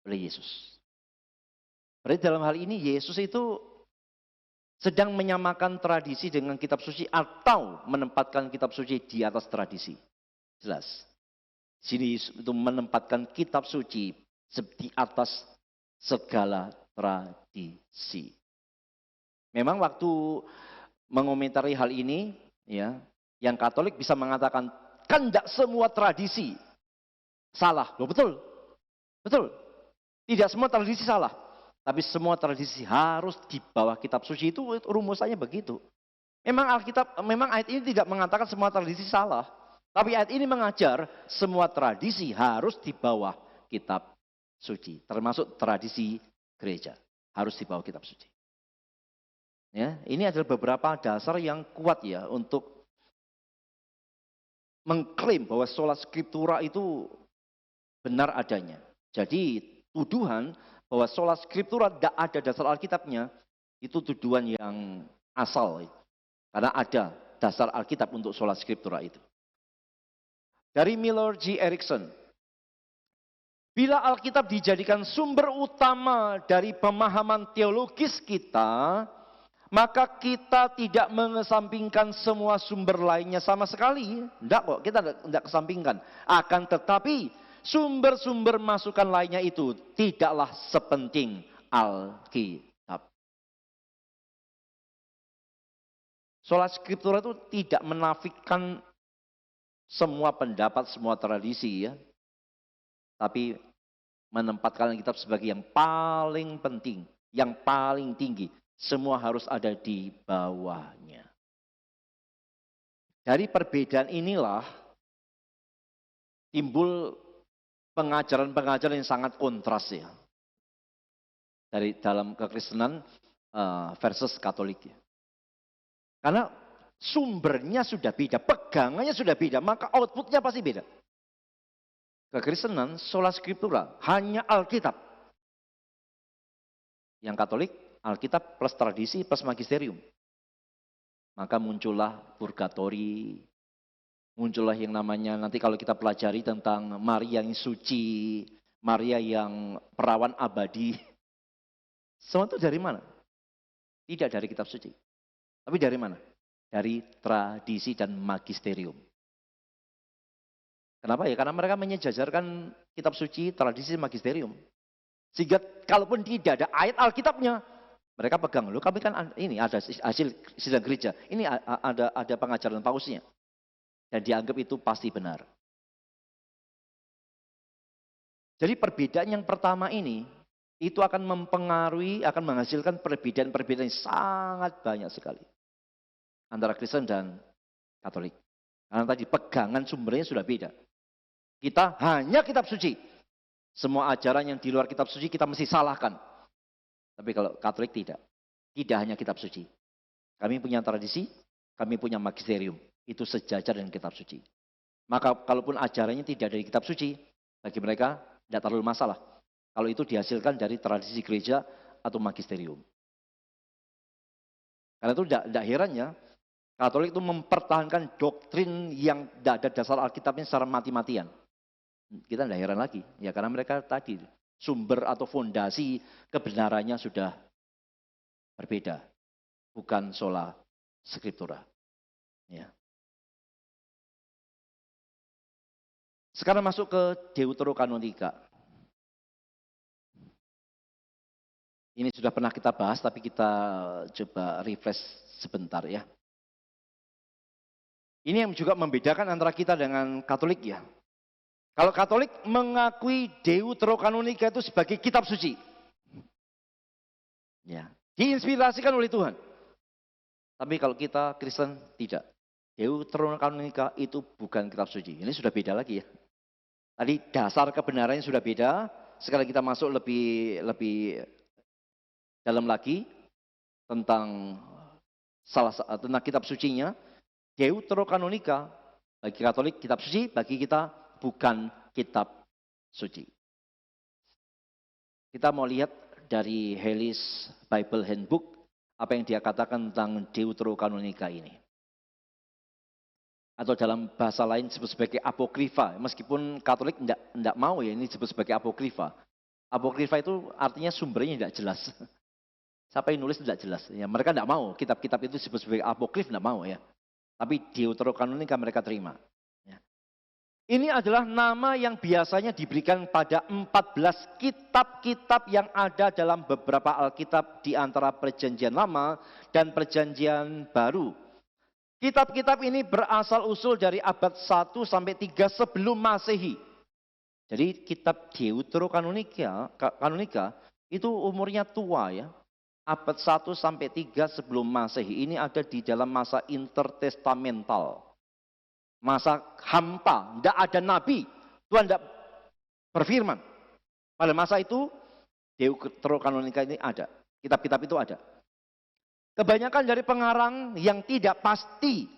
oleh Yesus. Berarti dalam hal ini Yesus itu sedang menyamakan tradisi dengan kitab suci atau menempatkan kitab suci di atas tradisi. Jelas. Sini itu menempatkan kitab suci di atas segala tradisi. Memang waktu mengomentari hal ini, ya, yang Katolik bisa mengatakan kan tidak semua tradisi salah. Loh, betul, betul. Tidak semua tradisi salah, tapi semua tradisi harus di bawah kitab suci, itu rumusannya begitu. Memang Alkitab, memang ayat ini tidak mengatakan semua tradisi salah, tapi ayat ini mengajar semua tradisi harus di bawah kitab suci, termasuk tradisi gereja harus di bawah kitab suci. Ya, ini adalah beberapa dasar yang kuat ya untuk mengklaim bahwa sola scriptura itu benar adanya. Jadi tuduhan bahwa sola scriptura tidak ada dasar Alkitabnya, itu tuduhan yang asal. Karena ada dasar Alkitab untuk sola scriptura itu. Dari Miller G. Erickson, bila Alkitab dijadikan sumber utama dari pemahaman teologis kita, maka kita tidak mengesampingkan semua sumber lainnya sama sekali. Tidak kok, kita tidak kesampingkan. Akan tetapi sumber-sumber masukan lainnya itu tidaklah sepenting Alkitab. Sola Scriptura itu tidak menafikan semua pendapat, semua tradisi ya. Tapi menempatkan Alkitab sebagai yang paling penting, yang paling tinggi. Semua harus ada di bawahnya. Dari perbedaan inilah timbul pengajaran-pengajaran yang sangat kontras ya. Dari dalam kekristenan versus Katolik ya. Karena sumbernya sudah beda, pegangannya sudah beda, maka outputnya pasti beda. Kekristenan sola scriptura, hanya Alkitab. Yang Katolik Alkitab plus tradisi plus magisterium. Maka muncullah purgatori, muncullah yang namanya nanti kalau kita pelajari tentang Maria yang suci, Maria yang perawan abadi. Semua itu dari mana? Tidak dari kitab suci. Tapi dari mana? Dari tradisi dan magisterium. Kenapa ya? Karena mereka menyejajarkan kitab suci, tradisi, magisterium. Sehingga kalaupun tidak ada ayat Alkitabnya, mereka pegang, loh kami kan ini ada hasil sidang gereja, ini ada pengajaran pausnya. Dan dianggap itu pasti benar. Jadi perbedaan yang pertama ini, itu akan mempengaruhi, akan menghasilkan perbedaan-perbedaan yang sangat banyak sekali. Antara Kristen dan Katolik. Karena tadi pegangan sumbernya sudah beda. Kita hanya kitab suci. Semua ajaran yang di luar kitab suci kita mesti salahkan. Tapi kalau Katolik tidak. Tidak hanya kitab suci. Kami punya tradisi, kami punya magisterium. Itu sejajar dengan kitab suci. Maka kalaupun ajarannya tidak dari kitab suci, bagi mereka tidak terlalu masalah. Kalau itu dihasilkan dari tradisi gereja atau magisterium. Karena itu tidak heran ya, Katolik itu mempertahankan doktrin yang tidak ada dasar Alkitabnya secara mati-matian. Kita tidak heran lagi, ya karena mereka tadi sumber atau fondasi kebenarannya sudah berbeda, bukan sola scriptura. Ya. Sekarang masuk ke Deuterokanonika. Ini sudah pernah kita bahas, tapi kita coba refresh sebentar ya. Ini yang juga membedakan antara kita dengan Katolik ya. Kalau Katolik mengakui Deuterokanonika itu sebagai kitab suci. Ya, diinspirasikan oleh Tuhan. Tapi kalau kita Kristen tidak. Deuterokanonika itu bukan kitab suci. Ini sudah beda lagi ya. Tadi dasar kebenarannya sudah beda. Sekarang kita masuk lebih dalam lagi tentang tentang kitab sucinya. Deuterokanonika bagi Katolik kitab suci, bagi kita bukan kitab suci. Kita mau lihat dari Hellis Bible Handbook apa yang dia katakan tentang Deuterokanonika ini. Atau dalam bahasa lain disebut sebagai apokrifa. Meskipun Katolik tidak mau ya ini disebut sebagai apokrifa. Apokrifa itu artinya sumbernya tidak jelas. Siapa yang nulis tidak jelas. Ya, mereka tidak mau. Kitab-kitab itu disebut sebagai apokrif tidak mau ya. Tapi Deuterokanonika mereka terima. Ya. Ini adalah nama yang biasanya diberikan pada 14 kitab-kitab yang ada dalam beberapa Alkitab di antara Perjanjian Lama dan Perjanjian Baru. Kitab-kitab ini berasal usul dari abad 1 sampai 3 sebelum Masehi. Jadi kitab Deuterokanonika itu umurnya tua ya. Abad 1 sampai 3 sebelum Masehi. Ini ada di dalam masa intertestamental. Masa hampa, tidak ada nabi. Tuhan tidak berfirman. Pada masa itu Deuterokanonika ini ada. Kitab-kitab itu ada. Kebanyakan dari pengarang yang tidak pasti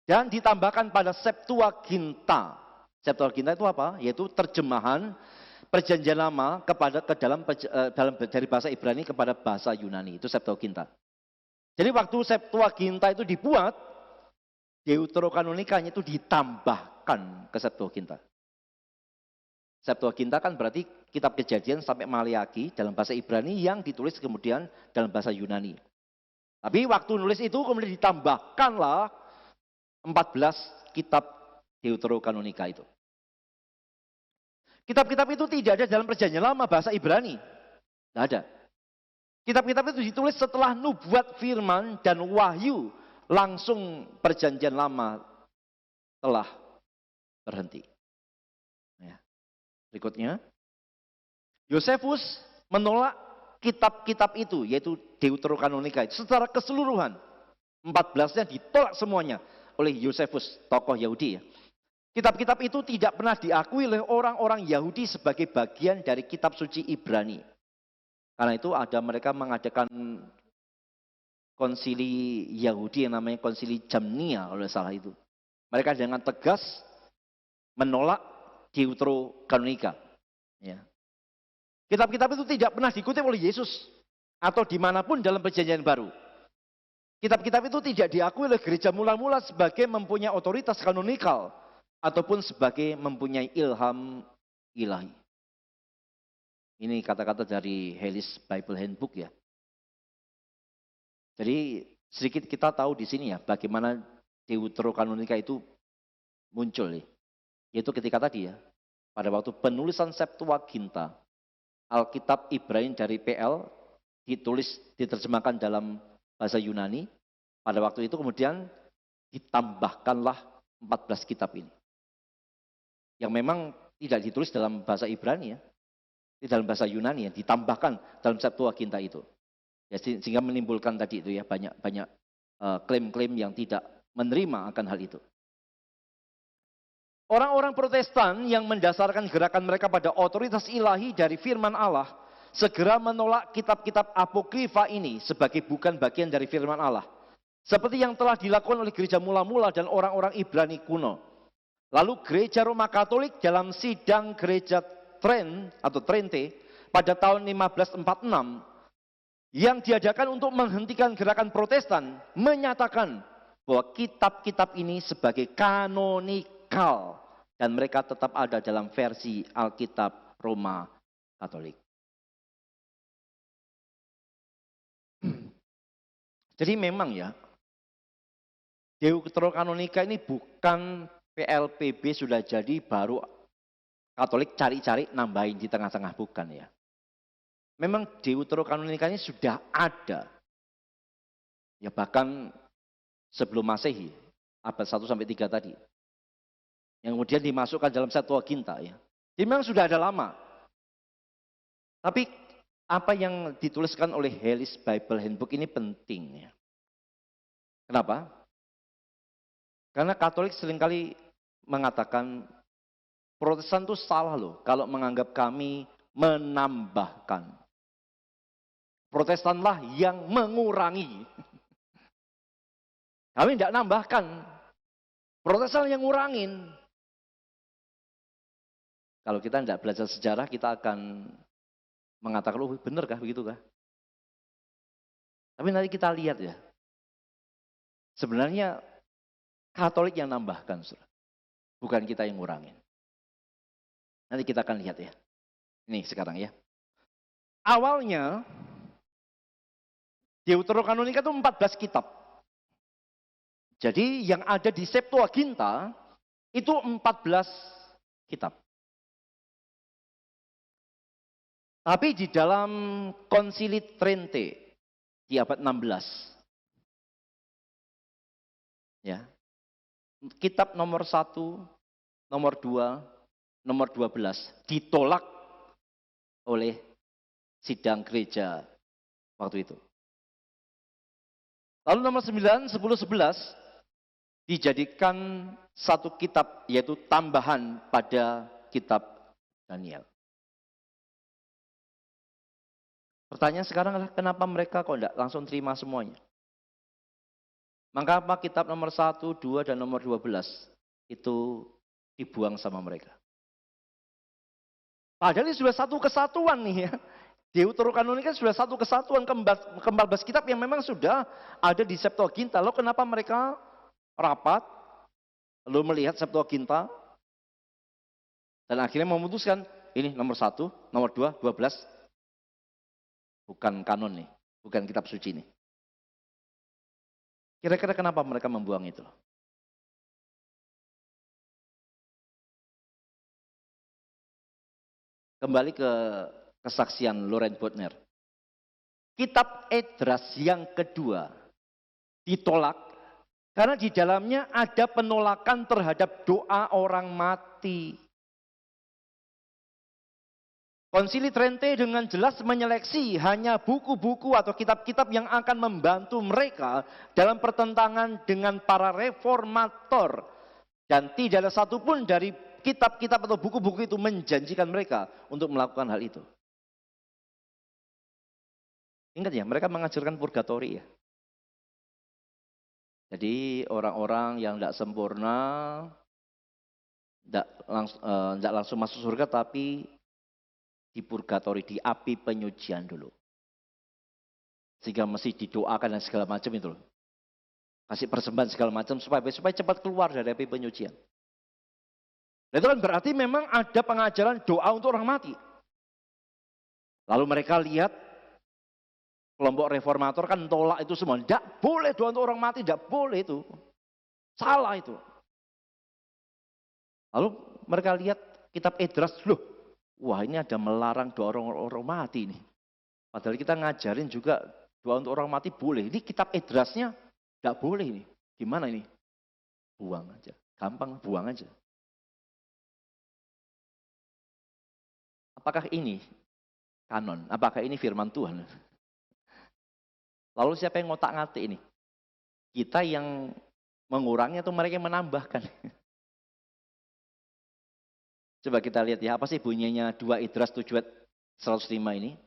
dan ditambahkan pada Septuaginta. Septuaginta itu apa? Yaitu terjemahan Perjanjian Lama dari bahasa Ibrani kepada bahasa Yunani. Itu Septuaginta. Jadi waktu Septuaginta itu dibuat, Deuterokanonikanya itu ditambahkan ke Septuaginta. Septuaginta kan berarti kitab Kejadian sampai Maleaki dalam bahasa Ibrani yang ditulis kemudian dalam bahasa Yunani. Tapi waktu nulis itu kemudian ditambahkanlah 14 kitab Deuterokanonika itu. Kitab-kitab itu tidak ada dalam Perjanjian Lama bahasa Ibrani. Tidak ada. Kitab-kitab itu ditulis setelah nubuat firman dan wahyu langsung Perjanjian Lama telah berhenti. Ya. Berikutnya, Yosefus menolak kitab-kitab itu, yaitu Deuterokanonika itu secara keseluruhan. 14-nya ditolak semuanya oleh Yosefus, tokoh Yahudi ya. Kitab-kitab itu tidak pernah diakui oleh orang-orang Yahudi sebagai bagian dari kitab suci Ibrani. Karena itu mereka mengadakan konsili Yahudi yang namanya konsili Jamnia oleh salah itu. Mereka dengan tegas menolak Deuterokanonika. Ya. Kitab-kitab itu tidak pernah dikutip oleh Yesus atau dimanapun dalam Perjanjian Baru. Kitab-kitab itu tidak diakui oleh gereja mula-mula sebagai mempunyai otoritas kanonikal ataupun sebagai mempunyai ilham ilahi. Ini kata-kata dari Hellis Bible Handbook ya. Jadi sedikit kita tahu di sini ya bagaimana Deuterokanonika itu muncul ya. Yaitu ketika tadi ya, pada waktu penulisan Septuaginta, Alkitab Ibrani dari PL diterjemahkan dalam bahasa Yunani. Pada waktu itu kemudian ditambahkanlah 14 kitab ini. Yang memang tidak ditulis dalam bahasa Ibrani ya. Di dalam bahasa Yunani ya, ditambahkan dalam Septuaginta itu. Ya, sehingga menimbulkan tadi itu ya banyak klaim-klaim yang tidak menerima akan hal itu. Orang-orang Protestan yang mendasarkan gerakan mereka pada otoritas ilahi dari firman Allah segera menolak kitab-kitab apokrifa ini sebagai bukan bagian dari firman Allah. Seperti yang telah dilakukan oleh gereja mula-mula dan orang-orang Ibrani kuno. Lalu gereja Roma Katolik dalam sidang gereja Trente pada tahun 1546 yang diadakan untuk menghentikan gerakan Protestan menyatakan bahwa kitab-kitab ini sebagai kanonikal dan mereka tetap ada dalam versi Alkitab Roma Katolik. Jadi memang ya, Deuterokanonika ini bukan PLPB sudah jadi baru Katolik cari-cari nambahin di tengah-tengah, bukan ya. Memang Deuterokanonika ini sudah ada. Ya bahkan sebelum Masehi, abad 1 sampai 3 tadi. Yang kemudian dimasukkan dalam Septuaginta ya. Jadi memang sudah ada lama. Tapi apa yang dituliskan oleh Hellis Bible Handbook ini penting ya. Kenapa? Karena Katolik seringkali mengatakan Protestan itu salah loh kalau menganggap kami menambahkan. Protestanlah yang mengurangi. Kami tidak nambahkan. Protestan yang ngurangin. Kalau kita tidak belajar sejarah, kita akan mengatakan, oh benar kah begitu kah? Tapi nanti kita lihat ya. Sebenarnya Katolik yang nambahkan, bukan kita yang ngurangin. Nanti kita akan lihat ya. Ini sekarang ya. Awalnya Deuterokanonika itu 14 kitab. Jadi yang ada di Septuaginta itu 14 kitab. Tapi di dalam Konsili Trente di abad 16. Ya. Kitab nomor 1, nomor 2, nomor 12 ditolak oleh sidang gereja waktu itu. Lalu nomor 9, 10, 11 dijadikan satu kitab, yaitu tambahan pada kitab Daniel. Pertanyaan sekarang adalah kenapa mereka kok tidak langsung terima semuanya? Mengapa kitab nomor 1, 2, dan nomor 12 itu dibuang sama mereka? Padahal ini sudah satu kesatuan nih ya. Deuterokanonika sudah satu kesatuan, ke-14 kitab yang memang sudah ada di Septuaginta. Lalu kenapa mereka rapat, lalu melihat Septuaginta, dan akhirnya memutuskan, ini nomor 1, nomor 2, 12, bukan kanon nih, bukan kitab suci nih. Kira-kira kenapa mereka membuang itu? Kembali ke kesaksian Loren Bodmer. Kitab Esdras yang kedua ditolak karena di dalamnya ada penolakan terhadap doa orang mati. Konsili Trente dengan jelas menyeleksi hanya buku-buku atau kitab-kitab yang akan membantu mereka dalam pertentangan dengan para reformator. Dan tidak ada satupun dari kitab-kitab atau buku-buku itu menjanjikan mereka untuk melakukan hal itu. Ingat ya, mereka mengajarkan purgatori ya. Jadi orang-orang yang tidak sempurna, tidak langsung masuk surga, tapi di purgatori, di api penyucian dulu. Sehingga mesti didoakan dan segala macam itu loh. Kasih persembahan segala macam supaya cepat keluar dari api penyucian. Dan itu kan berarti memang ada pengajaran doa untuk orang mati. Lalu mereka lihat kelompok reformator kan tolak itu semua. Tidak boleh doa untuk orang mati, tidak boleh itu. Salah itu. Lalu mereka lihat kitab Esdras, loh, wah ini ada melarang doa orang mati ini. Padahal kita ngajarin juga doa untuk orang mati boleh. Ini kitab Esdrasnya tidak boleh ini. Gimana ini? Buang aja. Gampang, buang aja. Apakah ini kanon? Apakah ini firman Tuhan? Lalu siapa yang ngotak-ngatik ini? Kita yang mengurangi atau mereka yang menambahkan? Coba kita lihat ya, apa sih bunyinya 2 Esdras 7 ayat 105 ini?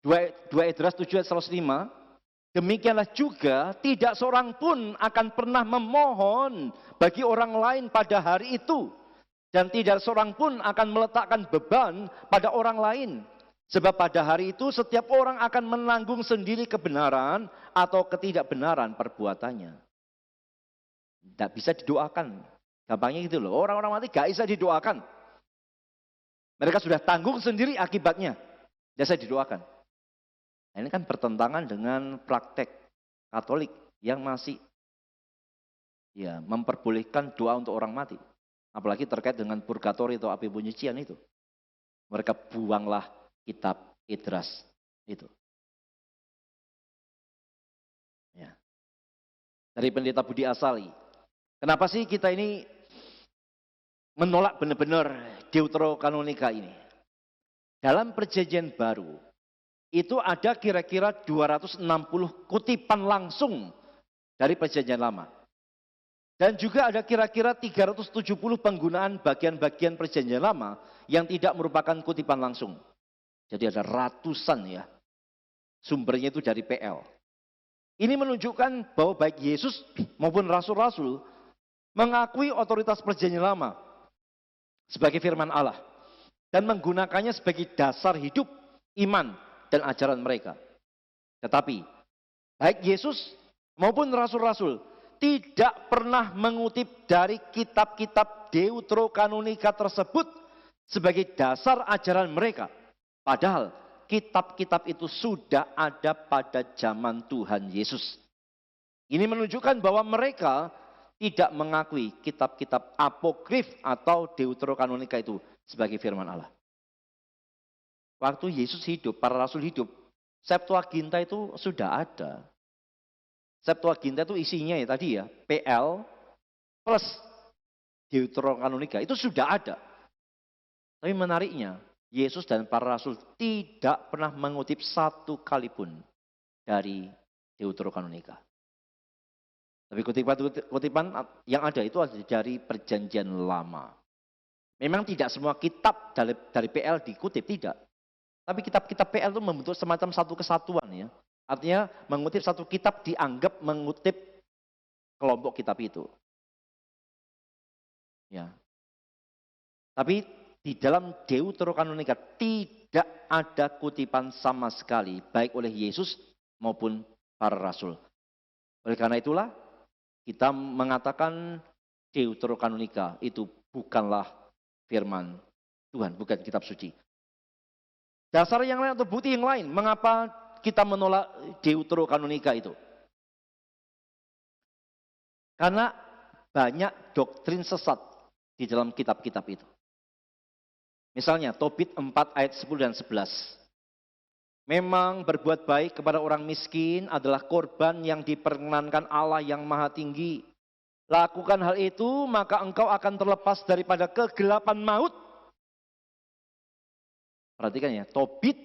2 Esdras 7 ayat 105, demikianlah juga tidak seorang pun akan pernah memohon bagi orang lain pada hari itu. Dan tidak seorang pun akan meletakkan beban pada orang lain. Sebab pada hari itu setiap orang akan menanggung sendiri kebenaran atau ketidakbenaran perbuatannya. Tidak bisa didoakan. Gampangnya gitu loh. Orang-orang mati gak bisa didoakan. Mereka sudah tanggung sendiri akibatnya. Tidak bisa didoakan. Nah, ini kan bertentangan dengan praktek Katolik yang masih ya memperbolehkan doa untuk orang mati. Apalagi terkait dengan purgatori atau api penyucian itu. Mereka buanglah kitab Esdras itu. Ya. Dari Pendeta Budi Asali. Kenapa sih kita ini menolak benar-benar Deuterokanonika ini? Dalam perjanjian baru, itu ada kira-kira 260 kutipan langsung dari Perjanjian Lama. Dan juga ada kira-kira 370 penggunaan bagian-bagian Perjanjian Lama yang tidak merupakan kutipan langsung. Jadi ada ratusan ya. Sumbernya itu dari PL. Ini menunjukkan bahwa baik Yesus maupun rasul-rasul mengakui otoritas Perjanjian Lama sebagai firman Allah dan menggunakannya sebagai dasar hidup, iman, dan ajaran mereka. Tetapi baik Yesus maupun rasul-rasul tidak pernah mengutip dari kitab-kitab Deuterokanonika tersebut sebagai dasar ajaran mereka. Padahal kitab-kitab itu sudah ada pada zaman Tuhan Yesus. Ini menunjukkan bahwa mereka tidak mengakui kitab-kitab apokrif atau Deuterokanonika itu sebagai firman Allah. Waktu Yesus hidup, para rasul hidup, Septuaginta itu sudah ada. Septuaginta itu isinya ya tadi ya, PL plus Deuterokanonika, itu sudah ada. Tapi menariknya, Yesus dan para rasul tidak pernah mengutip satu kali pun dari Deuterokanonika. Tapi kutipan yang ada itu ada dari Perjanjian Lama. Memang tidak semua kitab dari PL dikutip, tidak. Tapi kitab-kitab PL itu membentuk semacam satu kesatuan ya. Artinya mengutip satu kitab dianggap mengutip kelompok kitab itu. Ya. Tapi di dalam Deuterokanonika tidak ada kutipan sama sekali baik oleh Yesus maupun para rasul. Oleh karena itulah kita mengatakan Deuterokanonika itu bukanlah firman Tuhan, bukan kitab suci. Dasar yang lain atau bukti yang lain, mengapa kita menolak Deuterokanonika itu? Karena banyak doktrin sesat di dalam kitab-kitab itu. Misalnya Tobit 4 ayat 10 dan 11. Memang berbuat baik kepada orang miskin adalah korban yang diperkenankan Allah yang maha tinggi. Lakukan hal itu maka engkau akan terlepas daripada kegelapan maut. Perhatikan ya, Tobit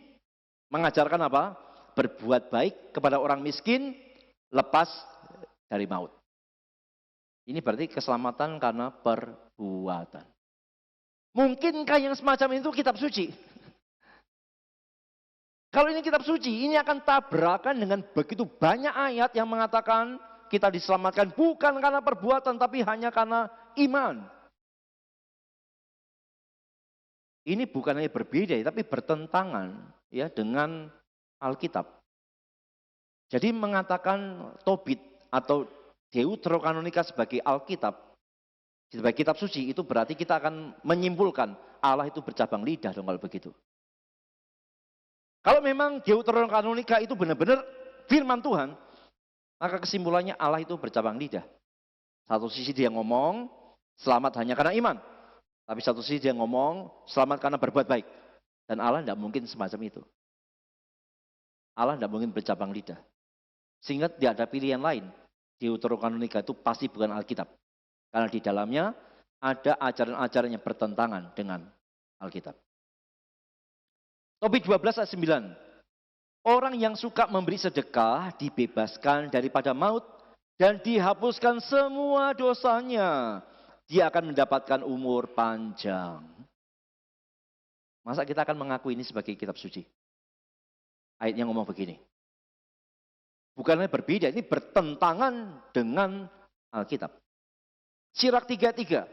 mengajarkan apa? Berbuat baik kepada orang miskin, lepas dari maut. Ini berarti keselamatan karena perbuatan. Mungkinkah yang semacam itu kitab suci? Kalau ini kitab suci, ini akan tabrakan dengan begitu banyak ayat yang mengatakan kita diselamatkan bukan karena perbuatan, tapi hanya karena iman. Ini bukan hanya berbeda, tapi bertentangan ya dengan Alkitab. Jadi mengatakan Tobit atau Deuterokanonika sebagai Alkitab, sebagai kitab suci, itu berarti kita akan menyimpulkan Allah itu bercabang lidah dong kalau begitu. Kalau memang Deuterokanonika itu benar-benar firman Tuhan, maka kesimpulannya Allah itu bercabang lidah. Satu sisi dia ngomong, selamat hanya karena iman. Tapi satu sisi dia ngomong, selamat karena berbuat baik. Dan Allah tidak mungkin semacam itu. Allah tidak mungkin bercabang lidah. Sehingga tidak ada pilihan lain. Deuterokanonika itu pasti bukan Alkitab. Karena di dalamnya ada ajaran-ajaran yang bertentangan dengan Alkitab. Tobit 12 ayat 9. Orang yang suka memberi sedekah dibebaskan daripada maut dan dihapuskan semua dosanya. Dia akan mendapatkan umur panjang. Masa kita akan mengaku ini sebagai kitab suci? Ayatnya ngomong begini. Bukannya berbeda, ini bertentangan dengan Alkitab. Sirak 3:3.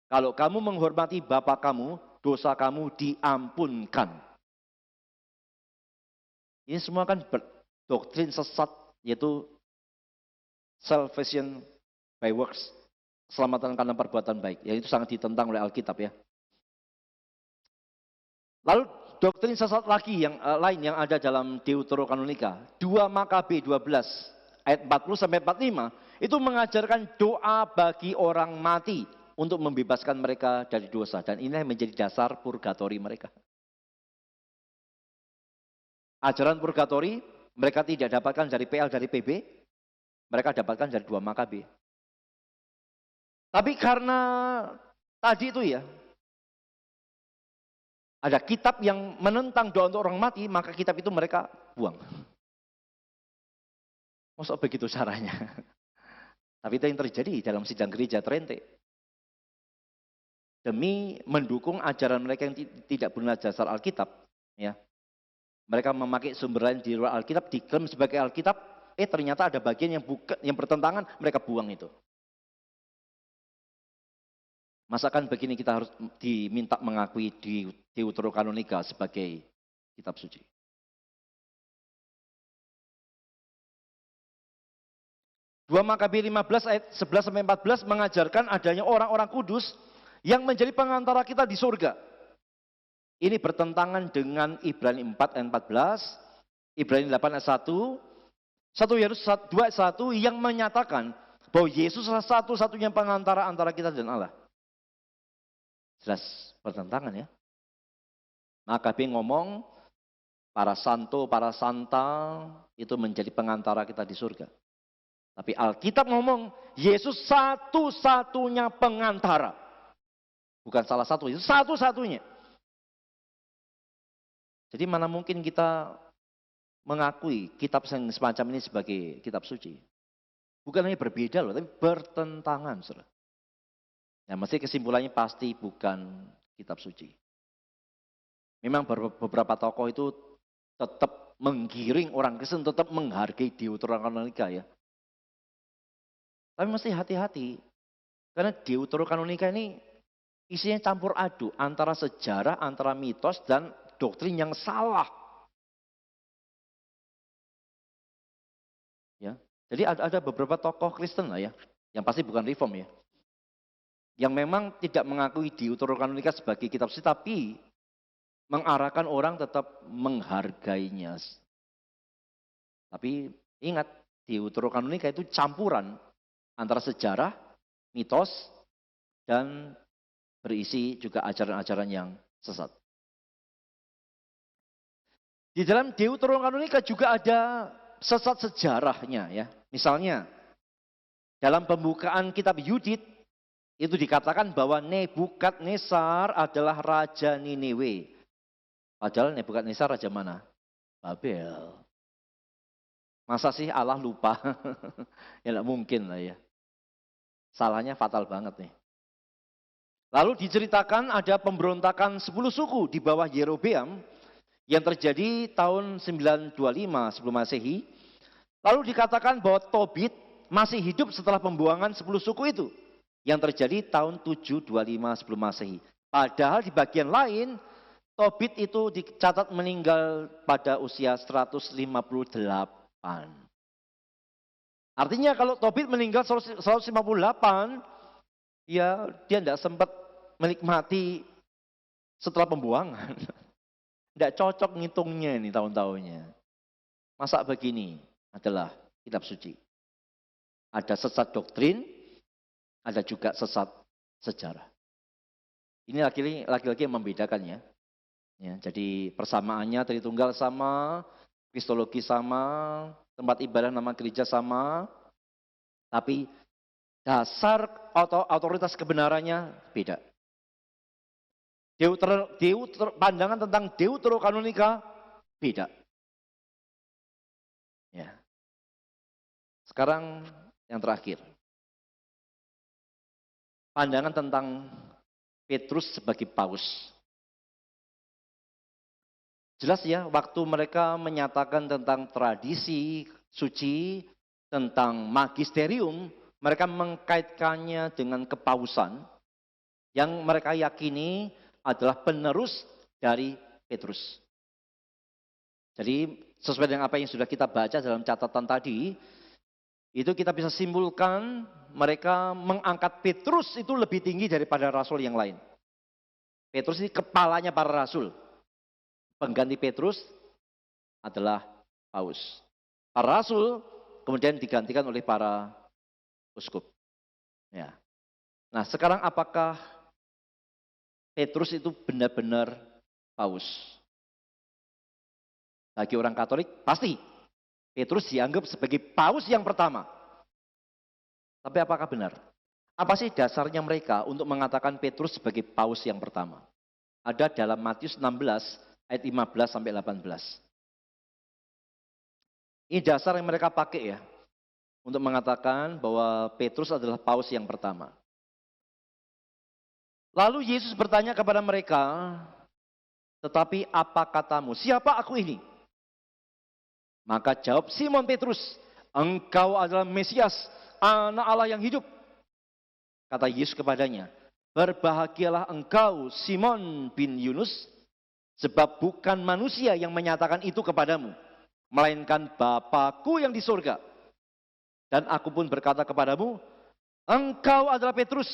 Kalau kamu menghormati bapa kamu, dosa kamu diampunkan. Ini semua kan doktrin sesat, yaitu salvation by works, keselamatan karena perbuatan baik. Ya, itu sangat ditentang oleh Alkitab ya. Lalu doktrin sesat lagi yang lain yang ada dalam Deuterokanonika, 2 Makabe 12 ayat 40 sampai 45 itu mengajarkan doa bagi orang mati untuk membebaskan mereka dari dosa, dan ini menjadi dasar purgatori mereka. Ajaran purgatori mereka tidak dapatkan dari PL, dari PB, mereka dapatkan dari 2 Makabe. Tapi karena tadi itu ya, ada kitab yang menentang doa untuk orang mati, maka kitab itu mereka buang. Masa begitu caranya? Tapi itu yang terjadi dalam sidang gereja Trente. Demi mendukung ajaran mereka yang tidak benar dasar Alkitab. Ya. Mereka memakai sumber lain di luar Alkitab, diklaim sebagai Alkitab, ternyata ada bagian yang bertentangan, mereka buang itu. Masakan begini kita harus diminta mengakui di Deuterokanonika sebagai kitab suci. Dua Makabi 15 ayat 11-14 mengajarkan adanya orang-orang kudus yang menjadi pengantara kita di surga. Ini bertentangan dengan Ibrani 4 ayat 14, Ibrani 8 ayat 1, 1 Yohanes 2 ayat 1 yang menyatakan bahwa Yesus adalah satu-satunya pengantara antara kita dan Allah. Jelas bertentangan ya. Makabi ngomong para santo, para santa itu menjadi pengantara kita di surga. Tapi Alkitab ngomong Yesus satu-satunya pengantara. Bukan salah satu, itu satu-satunya. Jadi mana mungkin kita mengakui kitab semacam ini sebagai kitab suci. Bukan hanya berbeda loh, tapi bertentangan. Saudara. Ya, mesti kesimpulannya pasti bukan kitab suci. Memang beberapa tokoh itu tetap menggiring orang Kristen, tetap menghargai Deuterokanonika ya. Tapi mesti hati-hati, karena Deuterokanonika ini isinya campur aduk antara sejarah, antara mitos dan doktrin yang salah. Ya, jadi ada beberapa tokoh Kristen lah ya, yang pasti bukan Reform ya, yang memang tidak mengakui Deuterokanonika sebagai kitab suci, tapi mengarahkan orang tetap menghargainya. Tapi ingat, Deuterokanonika itu campuran antara sejarah, mitos, dan berisi juga ajaran-ajaran yang sesat. Di dalam Deuterokanonika juga ada sesat sejarahnya ya. Misalnya, dalam pembukaan kitab Yudit, itu dikatakan bahwa Nebukadnezar adalah Raja Niniwe. Padahal Nebukadnezar raja mana? Babel. Masa sih Allah lupa? Ya tidak mungkin lah ya. Salahnya fatal banget nih. Lalu diceritakan ada pemberontakan 10 suku di bawah Yerobeam yang terjadi tahun 925 sebelum Masehi. Lalu dikatakan bahwa Tobit masih hidup setelah pembuangan 10 suku itu yang terjadi tahun 725 sebelum Masehi. Padahal di bagian lain Tobit itu dicatat meninggal pada usia 158. Artinya kalau Tobit meninggal 158, ya dia tidak sempat menikmati setelah pembuangan. Tidak cocok ngitungnya ini tahun-tahunnya. Masa begini adalah kitab suci. Ada sesat doktrin, ada juga sesat sejarah. Ini laki-laki yang membedakannya. Ya, jadi persamaannya Tritunggal sama, kristologi sama, tempat ibadah nama gereja sama, tapi dasar otoritas kebenarannya beda. Pandangan tentang Deuterokanonika beda. Ya. Sekarang yang terakhir. Pandangan tentang Petrus sebagai paus. Jelas ya, waktu mereka menyatakan tentang tradisi suci, tentang magisterium, mereka mengkaitkannya dengan kepausan yang mereka yakini adalah penerus dari Petrus. Jadi sesuai dengan apa yang sudah kita baca dalam catatan tadi, itu kita bisa simpulkan mereka mengangkat Petrus itu lebih tinggi daripada rasul yang lain. Petrus ini kepalanya para rasul. Pengganti Petrus adalah paus. Para rasul kemudian digantikan oleh para uskup. Ya. Nah, sekarang apakah Petrus itu benar-benar paus? Bagi orang Katolik pasti Petrus dianggap sebagai paus yang pertama. Tapi apakah benar? Apa sih dasarnya mereka untuk mengatakan Petrus sebagai paus yang pertama? ada dalam Matius 16 ayat 15 sampai 18. Ini dasar yang mereka pakai ya, untuk mengatakan bahwa Petrus adalah paus yang pertama. Lalu Yesus bertanya kepada mereka, tetapi apa katamu? Siapa aku ini? Maka jawab Simon Petrus, engkau adalah Mesias, Anak Allah yang hidup. Kata Yesus kepadanya, berbahagialah engkau Simon bin Yunus, sebab bukan manusia yang menyatakan itu kepadamu, melainkan Bapa-Ku yang di surga. Dan aku pun berkata kepadamu, engkau adalah Petrus,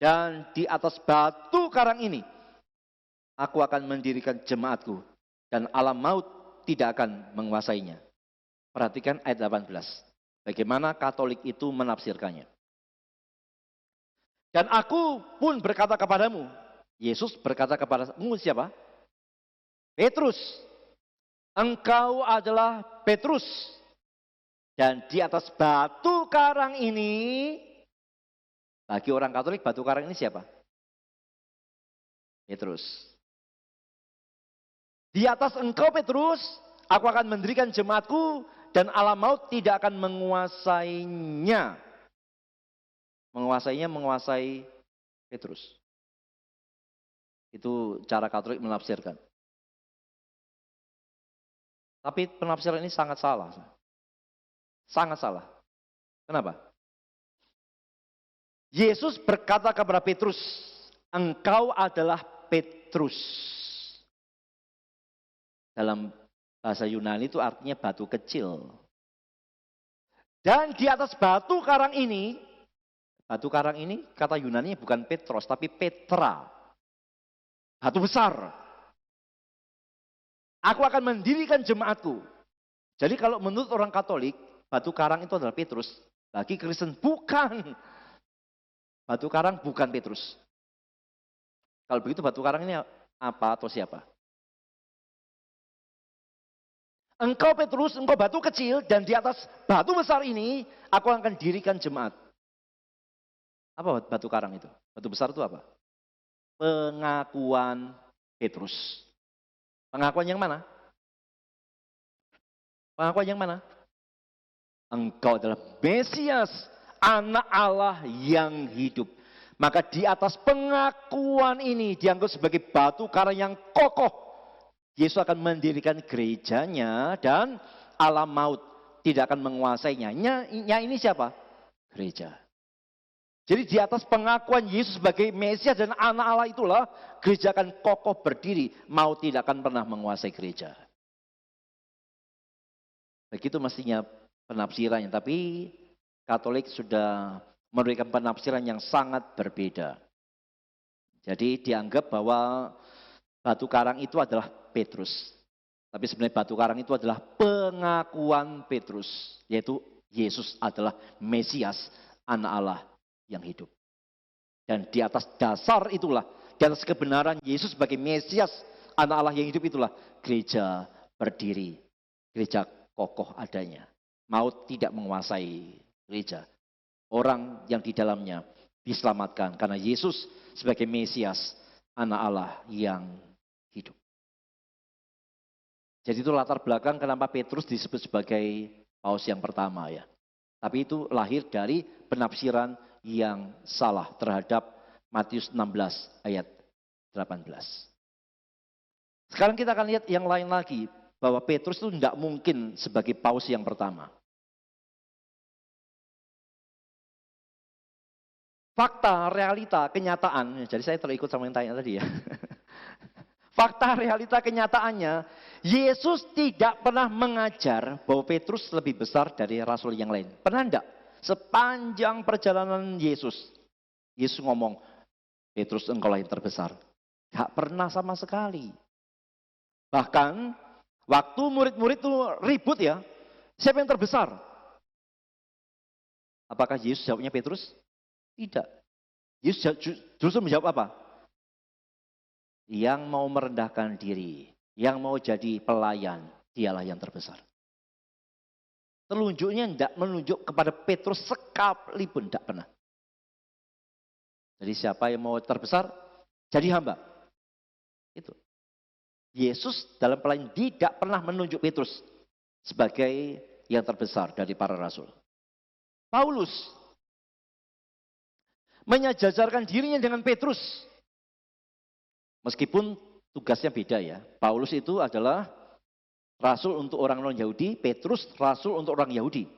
dan di atas batu karang ini, aku akan mendirikan jemaatku, dan alam maut tidak akan menguasainya. Perhatikan ayat 18. Bagaimana Katolik itu menafsirkannya. Dan aku pun berkata kepadamu, Yesus berkata kepadamu siapa? Petrus. Engkau adalah Petrus. Dan di atas batu karang ini, bagi orang Katolik batu karang ini siapa? Petrus. Di atas engkau Petrus, aku akan mendirikan jemaatku dan alam maut tidak akan menguasainya. Menguasainya, menguasai Petrus. Itu cara Katolik menafsirkan. Tapi penafsiran ini sangat salah. Sangat salah. Kenapa? Yesus berkata kepada Petrus, engkau adalah Petrus. Dalam bahasa Yunani itu artinya batu kecil. Dan di atas batu karang ini kata Yunani bukan Petros tapi Petra. Batu besar. Aku akan mendirikan jemaatku. Jadi kalau menurut orang Katolik, batu karang itu adalah Petrus. Bagi Kristen bukan. Batu karang bukan Petrus. Kalau begitu batu karang ini apa atau siapa? Engkau Petrus, engkau batu kecil, dan di atas batu besar ini, aku akan dirikan jemaat. Apa batu karang itu? Batu besar itu apa? Pengakuan Petrus. Pengakuan yang mana? Pengakuan yang mana? Engkau adalah Mesias, Anak Allah yang hidup. Maka di atas pengakuan ini dianggap sebagai batu karang yang kokoh. Yesus akan mendirikan gerejanya dan alam maut tidak akan menguasainya. Ini siapa? Gereja. Jadi di atas pengakuan Yesus sebagai Mesias dan Anak Allah itulah gereja akan kokoh berdiri. Maut tidak akan pernah menguasai gereja. Begitu mestinya penafsirannya. Tapi Katolik sudah memberikan penafsiran yang sangat berbeda. Jadi dianggap bahwa batu karang itu adalah Petrus. Tapi sebenarnya batu karang itu adalah pengakuan Petrus. Yaitu Yesus adalah Mesias, Anak Allah yang hidup. Dan di atas dasar itulah, di atas kebenaran Yesus sebagai Mesias, Anak Allah yang hidup itulah gereja berdiri. Gereja kokoh adanya. Maut tidak menguasai gereja. Orang yang di dalamnya diselamatkan karena Yesus sebagai Mesias, Anak Allah yang hidup. Jadi itu latar belakang kenapa Petrus disebut sebagai paus yang pertama ya. Tapi itu lahir dari penafsiran yang salah terhadap Matius 16 ayat 18. Sekarang kita akan lihat yang lain lagi, bahwa Petrus itu tidak mungkin sebagai paus yang pertama. Fakta, realita, kenyataan, jadi saya terikut sama yang tanya tadi ya. Fakta, realita, kenyataannya, Yesus tidak pernah mengajar bahwa Petrus lebih besar dari rasul yang lain. Pernah enggak? Sepanjang perjalanan Yesus ngomong, Petrus engkau yang terbesar. Gak pernah sama sekali. Bahkan, waktu murid-murid itu ribut ya, siapa yang terbesar? Apakah Yesus jawabnya Petrus? Tidak. Yesus justru menjawab apa? Yang mau merendahkan diri, yang mau jadi pelayan, dialah yang terbesar. Telunjuknya tidak menunjuk kepada Petrus sekalipun, tidak pernah. Jadi siapa yang mau terbesar? Jadi hamba. Itu. Yesus dalam pelayanan tidak pernah menunjuk Petrus sebagai yang terbesar dari para rasul. Paulus menyejajarkan dirinya dengan Petrus. Meskipun tugasnya beda ya. Paulus itu adalah rasul untuk orang non-Yahudi, Petrus rasul untuk orang Yahudi.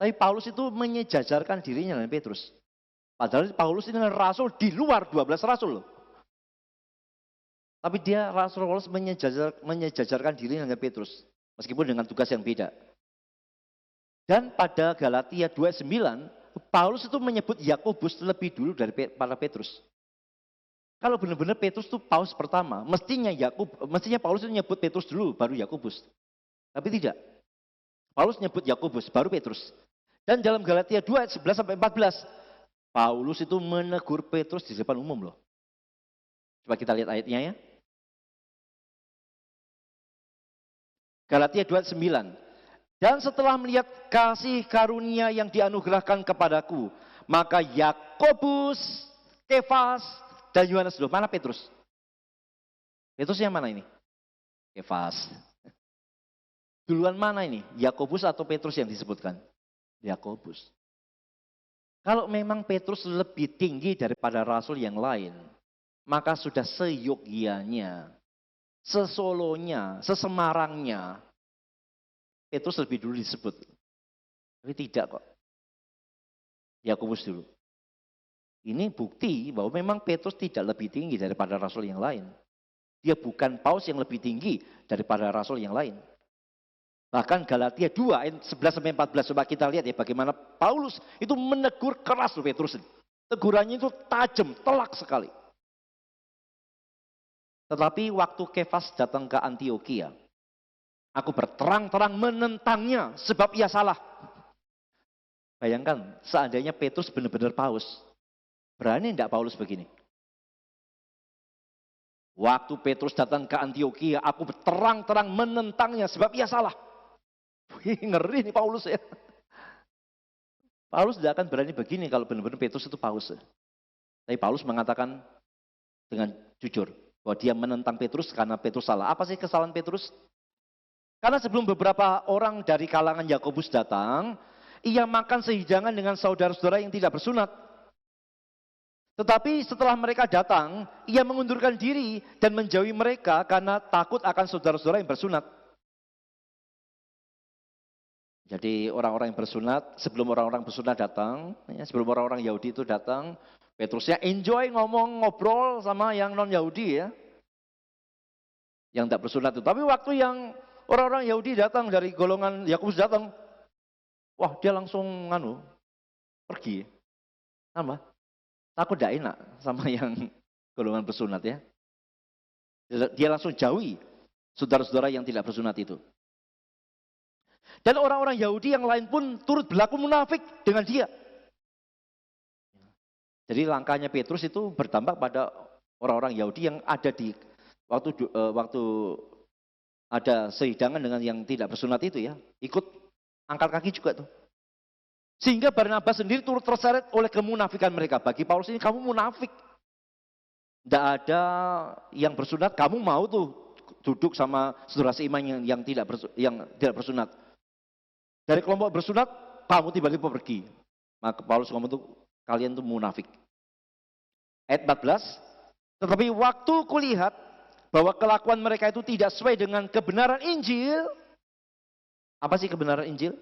Tapi Paulus itu menyejajarkan dirinya dengan Petrus. Padahal Paulus ini rasul di luar 12 rasul loh. Tapi dia rasul Paulus menyejajarkan dirinya dengan Petrus. Meskipun dengan tugas yang beda. Dan pada Galatia 2:9, Paulus itu menyebut Yakobus lebih dulu dari para Petrus. Kalau benar-benar Petrus itu paus pertama, mestinya Paulus itu nyebut Petrus dulu, baru Yakobus. Tapi tidak. Paulus nyebut Yakobus, baru Petrus. Dan dalam Galatia 2:11-14, Paulus itu menegur Petrus di depan umum loh. Coba kita lihat ayatnya ya. Galatia 2:9. Dan setelah melihat kasih karunia yang dianugerahkan kepadaku, maka Yakobus, Kefas, dan Yohanes. Loh, mana Petrus? Petrus yang mana ini? Kefas. Duluan mana ini? Yakobus atau Petrus yang disebutkan? Yakobus. Kalau memang Petrus lebih tinggi daripada rasul yang lain, maka sudah seyogyanya, sesolonya, sesemarangnya, Petrus lebih dulu disebut. Tapi tidak kok. Yakobus dulu. Ini bukti bahwa memang Petrus tidak lebih tinggi daripada rasul yang lain. Dia bukan paus yang lebih tinggi daripada rasul yang lain. Bahkan Galatia 2 ayat 11-14, coba kita lihat ya bagaimana Paulus itu menegur keras Petrus. Tegurannya itu tajam, telak sekali. Tetapi waktu Kefas datang ke Antioquia, aku berterang-terang menentangnya sebab ia salah. Bayangkan, seandainya Petrus benar-benar paus, berani enggak Paulus begini? Waktu Petrus datang ke Antioquia, aku berterang-terang menentangnya sebab ia salah. Wih, ngeri nih Paulus ya. Paulus tidak akan berani begini kalau benar-benar Petrus itu paus. Tapi Paulus mengatakan dengan jujur bahwa dia menentang Petrus karena Petrus salah. Apa sih kesalahan Petrus? Karena sebelum beberapa orang dari kalangan Yakobus datang, ia makan sehidangan dengan saudara-saudara yang tidak bersunat. Tetapi setelah mereka datang, ia mengundurkan diri dan menjauhi mereka karena takut akan saudara-saudara yang bersunat. Jadi orang-orang yang bersunat, sebelum orang-orang bersunat datang, ya, sebelum orang-orang Yahudi itu datang, Petrusnya enjoy ngomong, ngobrol sama yang non-Yahudi ya. Yang tidak bersunat itu. Tapi waktu yang orang-orang Yahudi datang dari golongan Yakobus datang, wah dia langsung pergi. Apa? Takut tidak enak sama yang golongan bersunat ya. Dia langsung jauhi saudara-saudara yang tidak bersunat itu. Dan orang-orang Yahudi yang lain pun turut berlaku munafik dengan dia. Jadi langkahnya Petrus itu berdampak pada orang-orang Yahudi yang ada di waktu ada sehidangan dengan yang tidak bersunat itu ya. Ikut angkat kaki juga tuh. Sehingga Barnabas sendiri turut terseret oleh kemunafikan mereka. Bagi Paulus ini kamu munafik. Tidak ada yang bersunat, kamu mau tuh duduk sama saudara seiman yang tidak bersunat. Dari kelompok bersunat, kamu tiba-tiba pergi. Maka Paulus ngomong tuh, kalian tuh munafik. Ayat 14, tetapi waktu kulihat bahwa kelakuan mereka itu tidak sesuai dengan kebenaran Injil. Apa sih kebenaran Injil?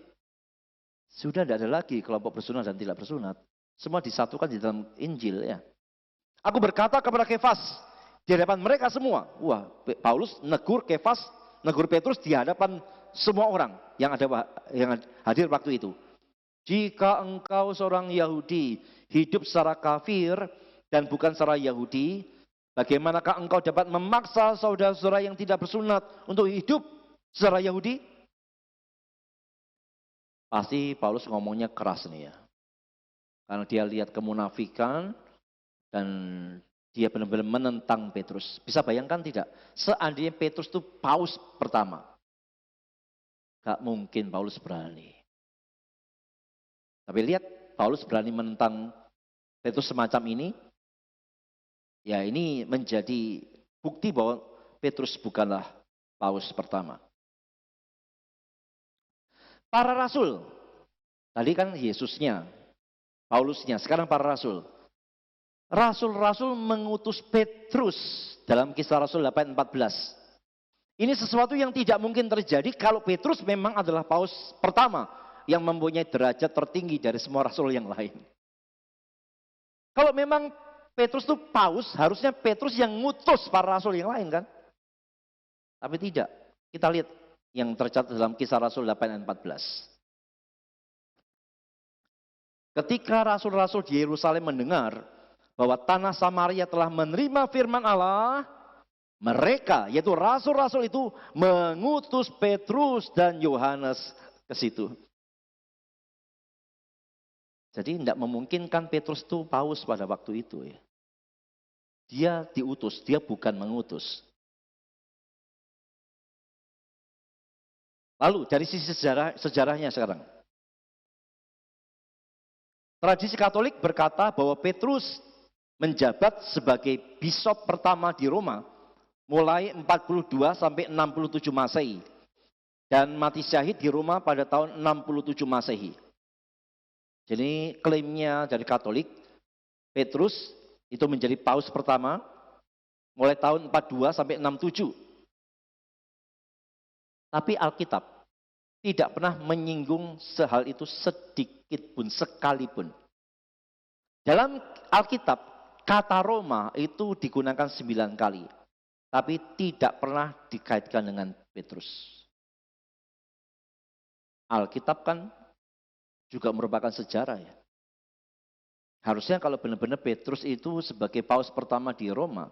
Sudah tidak ada lagi kelompok bersunat dan tidak bersunat. Semua disatukan di dalam Injil ya. Aku berkata kepada Kefas di hadapan mereka semua. Wah, Paulus negur Kefas, negur Petrus di hadapan semua orang yang hadir waktu itu. Jika engkau seorang Yahudi hidup secara kafir dan bukan secara Yahudi, bagaimanakah engkau dapat memaksa saudara-saudara yang tidak bersunat untuk hidup secara Yahudi? Pasti Paulus ngomongnya keras nih ya. Karena dia lihat kemunafikan dan dia benar-benar menentang Petrus. Bisa bayangkan tidak? Seandainya Petrus itu paus pertama. Gak mungkin Paulus berani. Tapi lihat Paulus berani menentang Petrus semacam ini. Ya ini menjadi bukti bahwa Petrus bukanlah paus pertama. Para rasul, tadi kan Yesusnya, Paulusnya, sekarang para rasul. Rasul-rasul mengutus Petrus dalam Kisah Rasul 8:14. Ini sesuatu yang tidak mungkin terjadi kalau Petrus memang adalah paus pertama yang mempunyai derajat tertinggi dari semua rasul yang lain. Kalau memang Petrus itu paus, harusnya Petrus yang ngutus para rasul yang lain kan? Tapi tidak. Kita lihat yang tercatat dalam Kisah Rasul 8:14. Ketika rasul-rasul di Yerusalem mendengar bahwa tanah Samaria telah menerima firman Allah, mereka, yaitu rasul-rasul itu mengutus Petrus dan Yohanes ke situ. Jadi tidak memungkinkan Petrus itu paus pada waktu itu ya. Dia diutus, dia bukan mengutus. Lalu dari sisi sejarahnya sekarang. Tradisi Katolik berkata bahwa Petrus menjabat sebagai bisop pertama di Roma mulai 42 sampai 67 Masehi dan mati syahid di Roma pada tahun 67 Masehi. Jadi klaimnya dari Katolik, Petrus itu menjadi paus pertama mulai tahun 42 sampai 67. Tapi Alkitab tidak pernah menyinggung hal itu sedikit pun, sekalipun. Dalam Alkitab, kata Roma itu digunakan 9 kali. Tapi tidak pernah dikaitkan dengan Petrus. Alkitab kan juga merupakan sejarah ya. Harusnya kalau benar-benar Petrus itu sebagai paus pertama di Roma,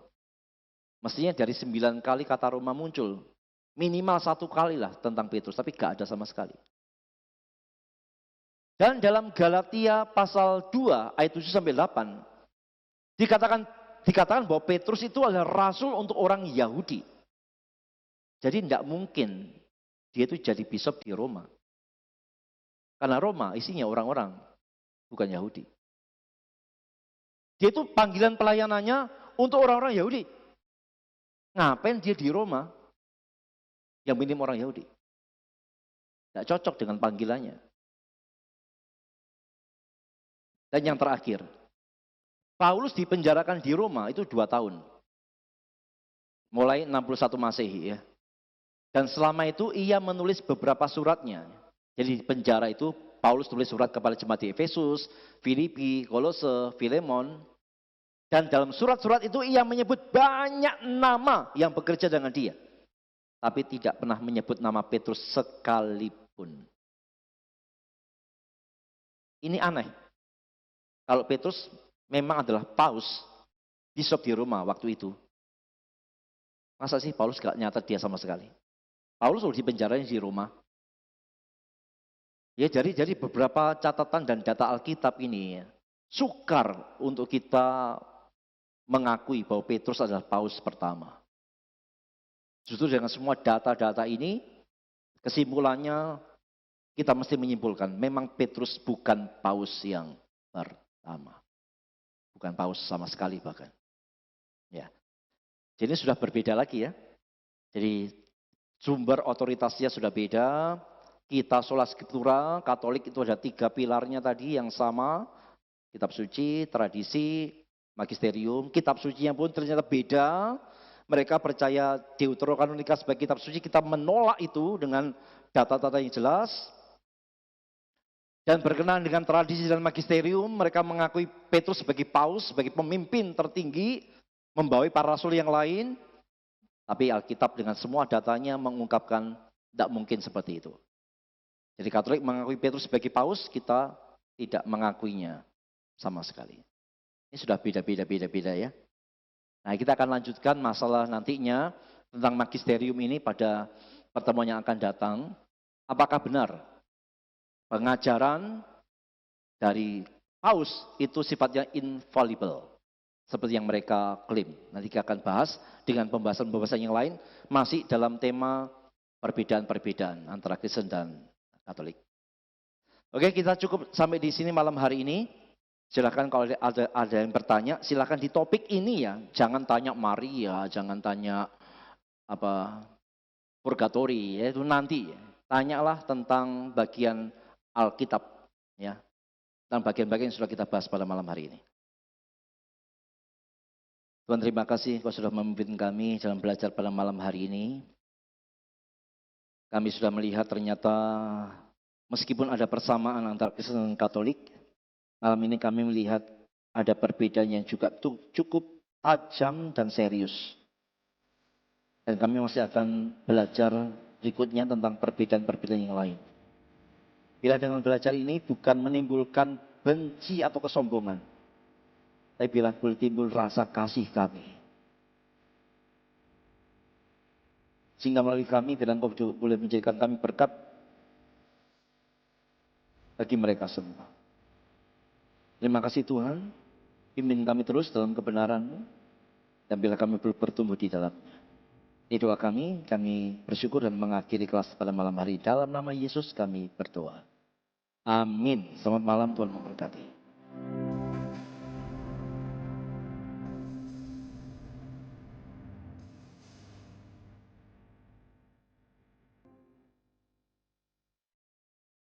mestinya dari 9 kali kata Roma muncul. Minimal 1 kali lah tentang Petrus, tapi gak ada sama sekali. Dan dalam Galatia pasal 2 ayat 7 sampai 8, dikatakan bahwa Petrus itu adalah rasul untuk orang Yahudi. Jadi tidak mungkin dia itu jadi bisop di Roma. Karena Roma isinya orang-orang, bukan Yahudi. Dia itu panggilan pelayanannya untuk orang-orang Yahudi. Ngapain dia di Roma? Yang minim orang Yahudi. Tidak cocok dengan panggilannya. Dan yang terakhir, Paulus dipenjarakan di Roma itu 2 tahun. Mulai 61 Masehi ya. Dan selama itu ia menulis beberapa suratnya. Jadi di penjara itu Paulus tulis surat kepada jemaat di Efesus, Filipi, Kolose, Filemon. Dan dalam surat-surat itu ia menyebut banyak nama yang bekerja dengan dia. Tapi tidak pernah menyebut nama Petrus sekalipun. Ini aneh. Kalau Petrus memang adalah paus, bisop di Roma waktu itu. Masa sih Paulus gak nyatat dia sama sekali? Paulus udah dipenjarain di Roma. Ya jadi beberapa catatan dan data Alkitab ini sukar untuk kita mengakui bahwa Petrus adalah paus pertama. Justru dengan semua data-data ini, kesimpulannya kita mesti menyimpulkan memang Petrus bukan paus yang pertama. Bukan paus sama sekali bahkan. Ya. Jadi sudah berbeda lagi ya. Jadi sumber otoritasnya sudah beda. Kita sola scriptura, Katolik itu ada 3 pilarnya tadi yang sama. Kitab suci, tradisi, magisterium. Kitab sucinya pun ternyata beda. Mereka percaya Deuterokanonika sebagai kitab suci. Kita menolak itu dengan data-data yang jelas. Dan berkenaan dengan tradisi dan magisterium, mereka mengakui Petrus sebagai paus, sebagai pemimpin tertinggi, membawai para rasul yang lain. Tapi Alkitab dengan semua datanya mengungkapkan tidak mungkin seperti itu. Jadi Katolik mengakui Petrus sebagai paus, kita tidak mengakuinya sama sekali. Ini sudah beda ya. Nah, kita akan lanjutkan masalah nantinya tentang magisterium ini pada pertemuan yang akan datang. Apakah benar pengajaran dari paus itu sifatnya infallible seperti yang mereka klaim? Nanti kita akan bahas dengan pembahasan-pembahasan yang lain masih dalam tema perbedaan-perbedaan antara Kristen dan Katolik. Oke, kita cukup sampai di sini malam hari ini. Silakan kalau ada yang bertanya, silakan di topik ini ya. Jangan tanya Maria, jangan tanya apa purgatori, ya itu nanti. Tanyalah tentang bagian Alkitab, ya, tentang bagian-bagian yang sudah kita bahas pada malam hari ini. Tuhan terima kasih Kau sudah memimpin kami dalam belajar pada malam hari ini. Kami sudah melihat ternyata meskipun ada persamaan antara Kristen dan Katolik, malam ini kami melihat ada perbedaan yang juga cukup tajam dan serius. Dan kami masih akan belajar berikutnya tentang perbedaan-perbedaan yang lain. Bila dengan belajar ini bukan menimbulkan benci atau kesombongan, tapi bila timbul rasa kasih kami. Sehingga melalui kami, dan Kau boleh menjadikan kami berkat bagi mereka semua. Terima kasih Tuhan, pimpin kami terus dalam kebenaran-Mu, dan bila kami bertumbuh di dalamnya. Ini doa kami bersyukur dan mengakhiri kelas pada malam hari. Dalam nama Yesus kami berdoa. Amin. Selamat malam, Tuhan memberkati.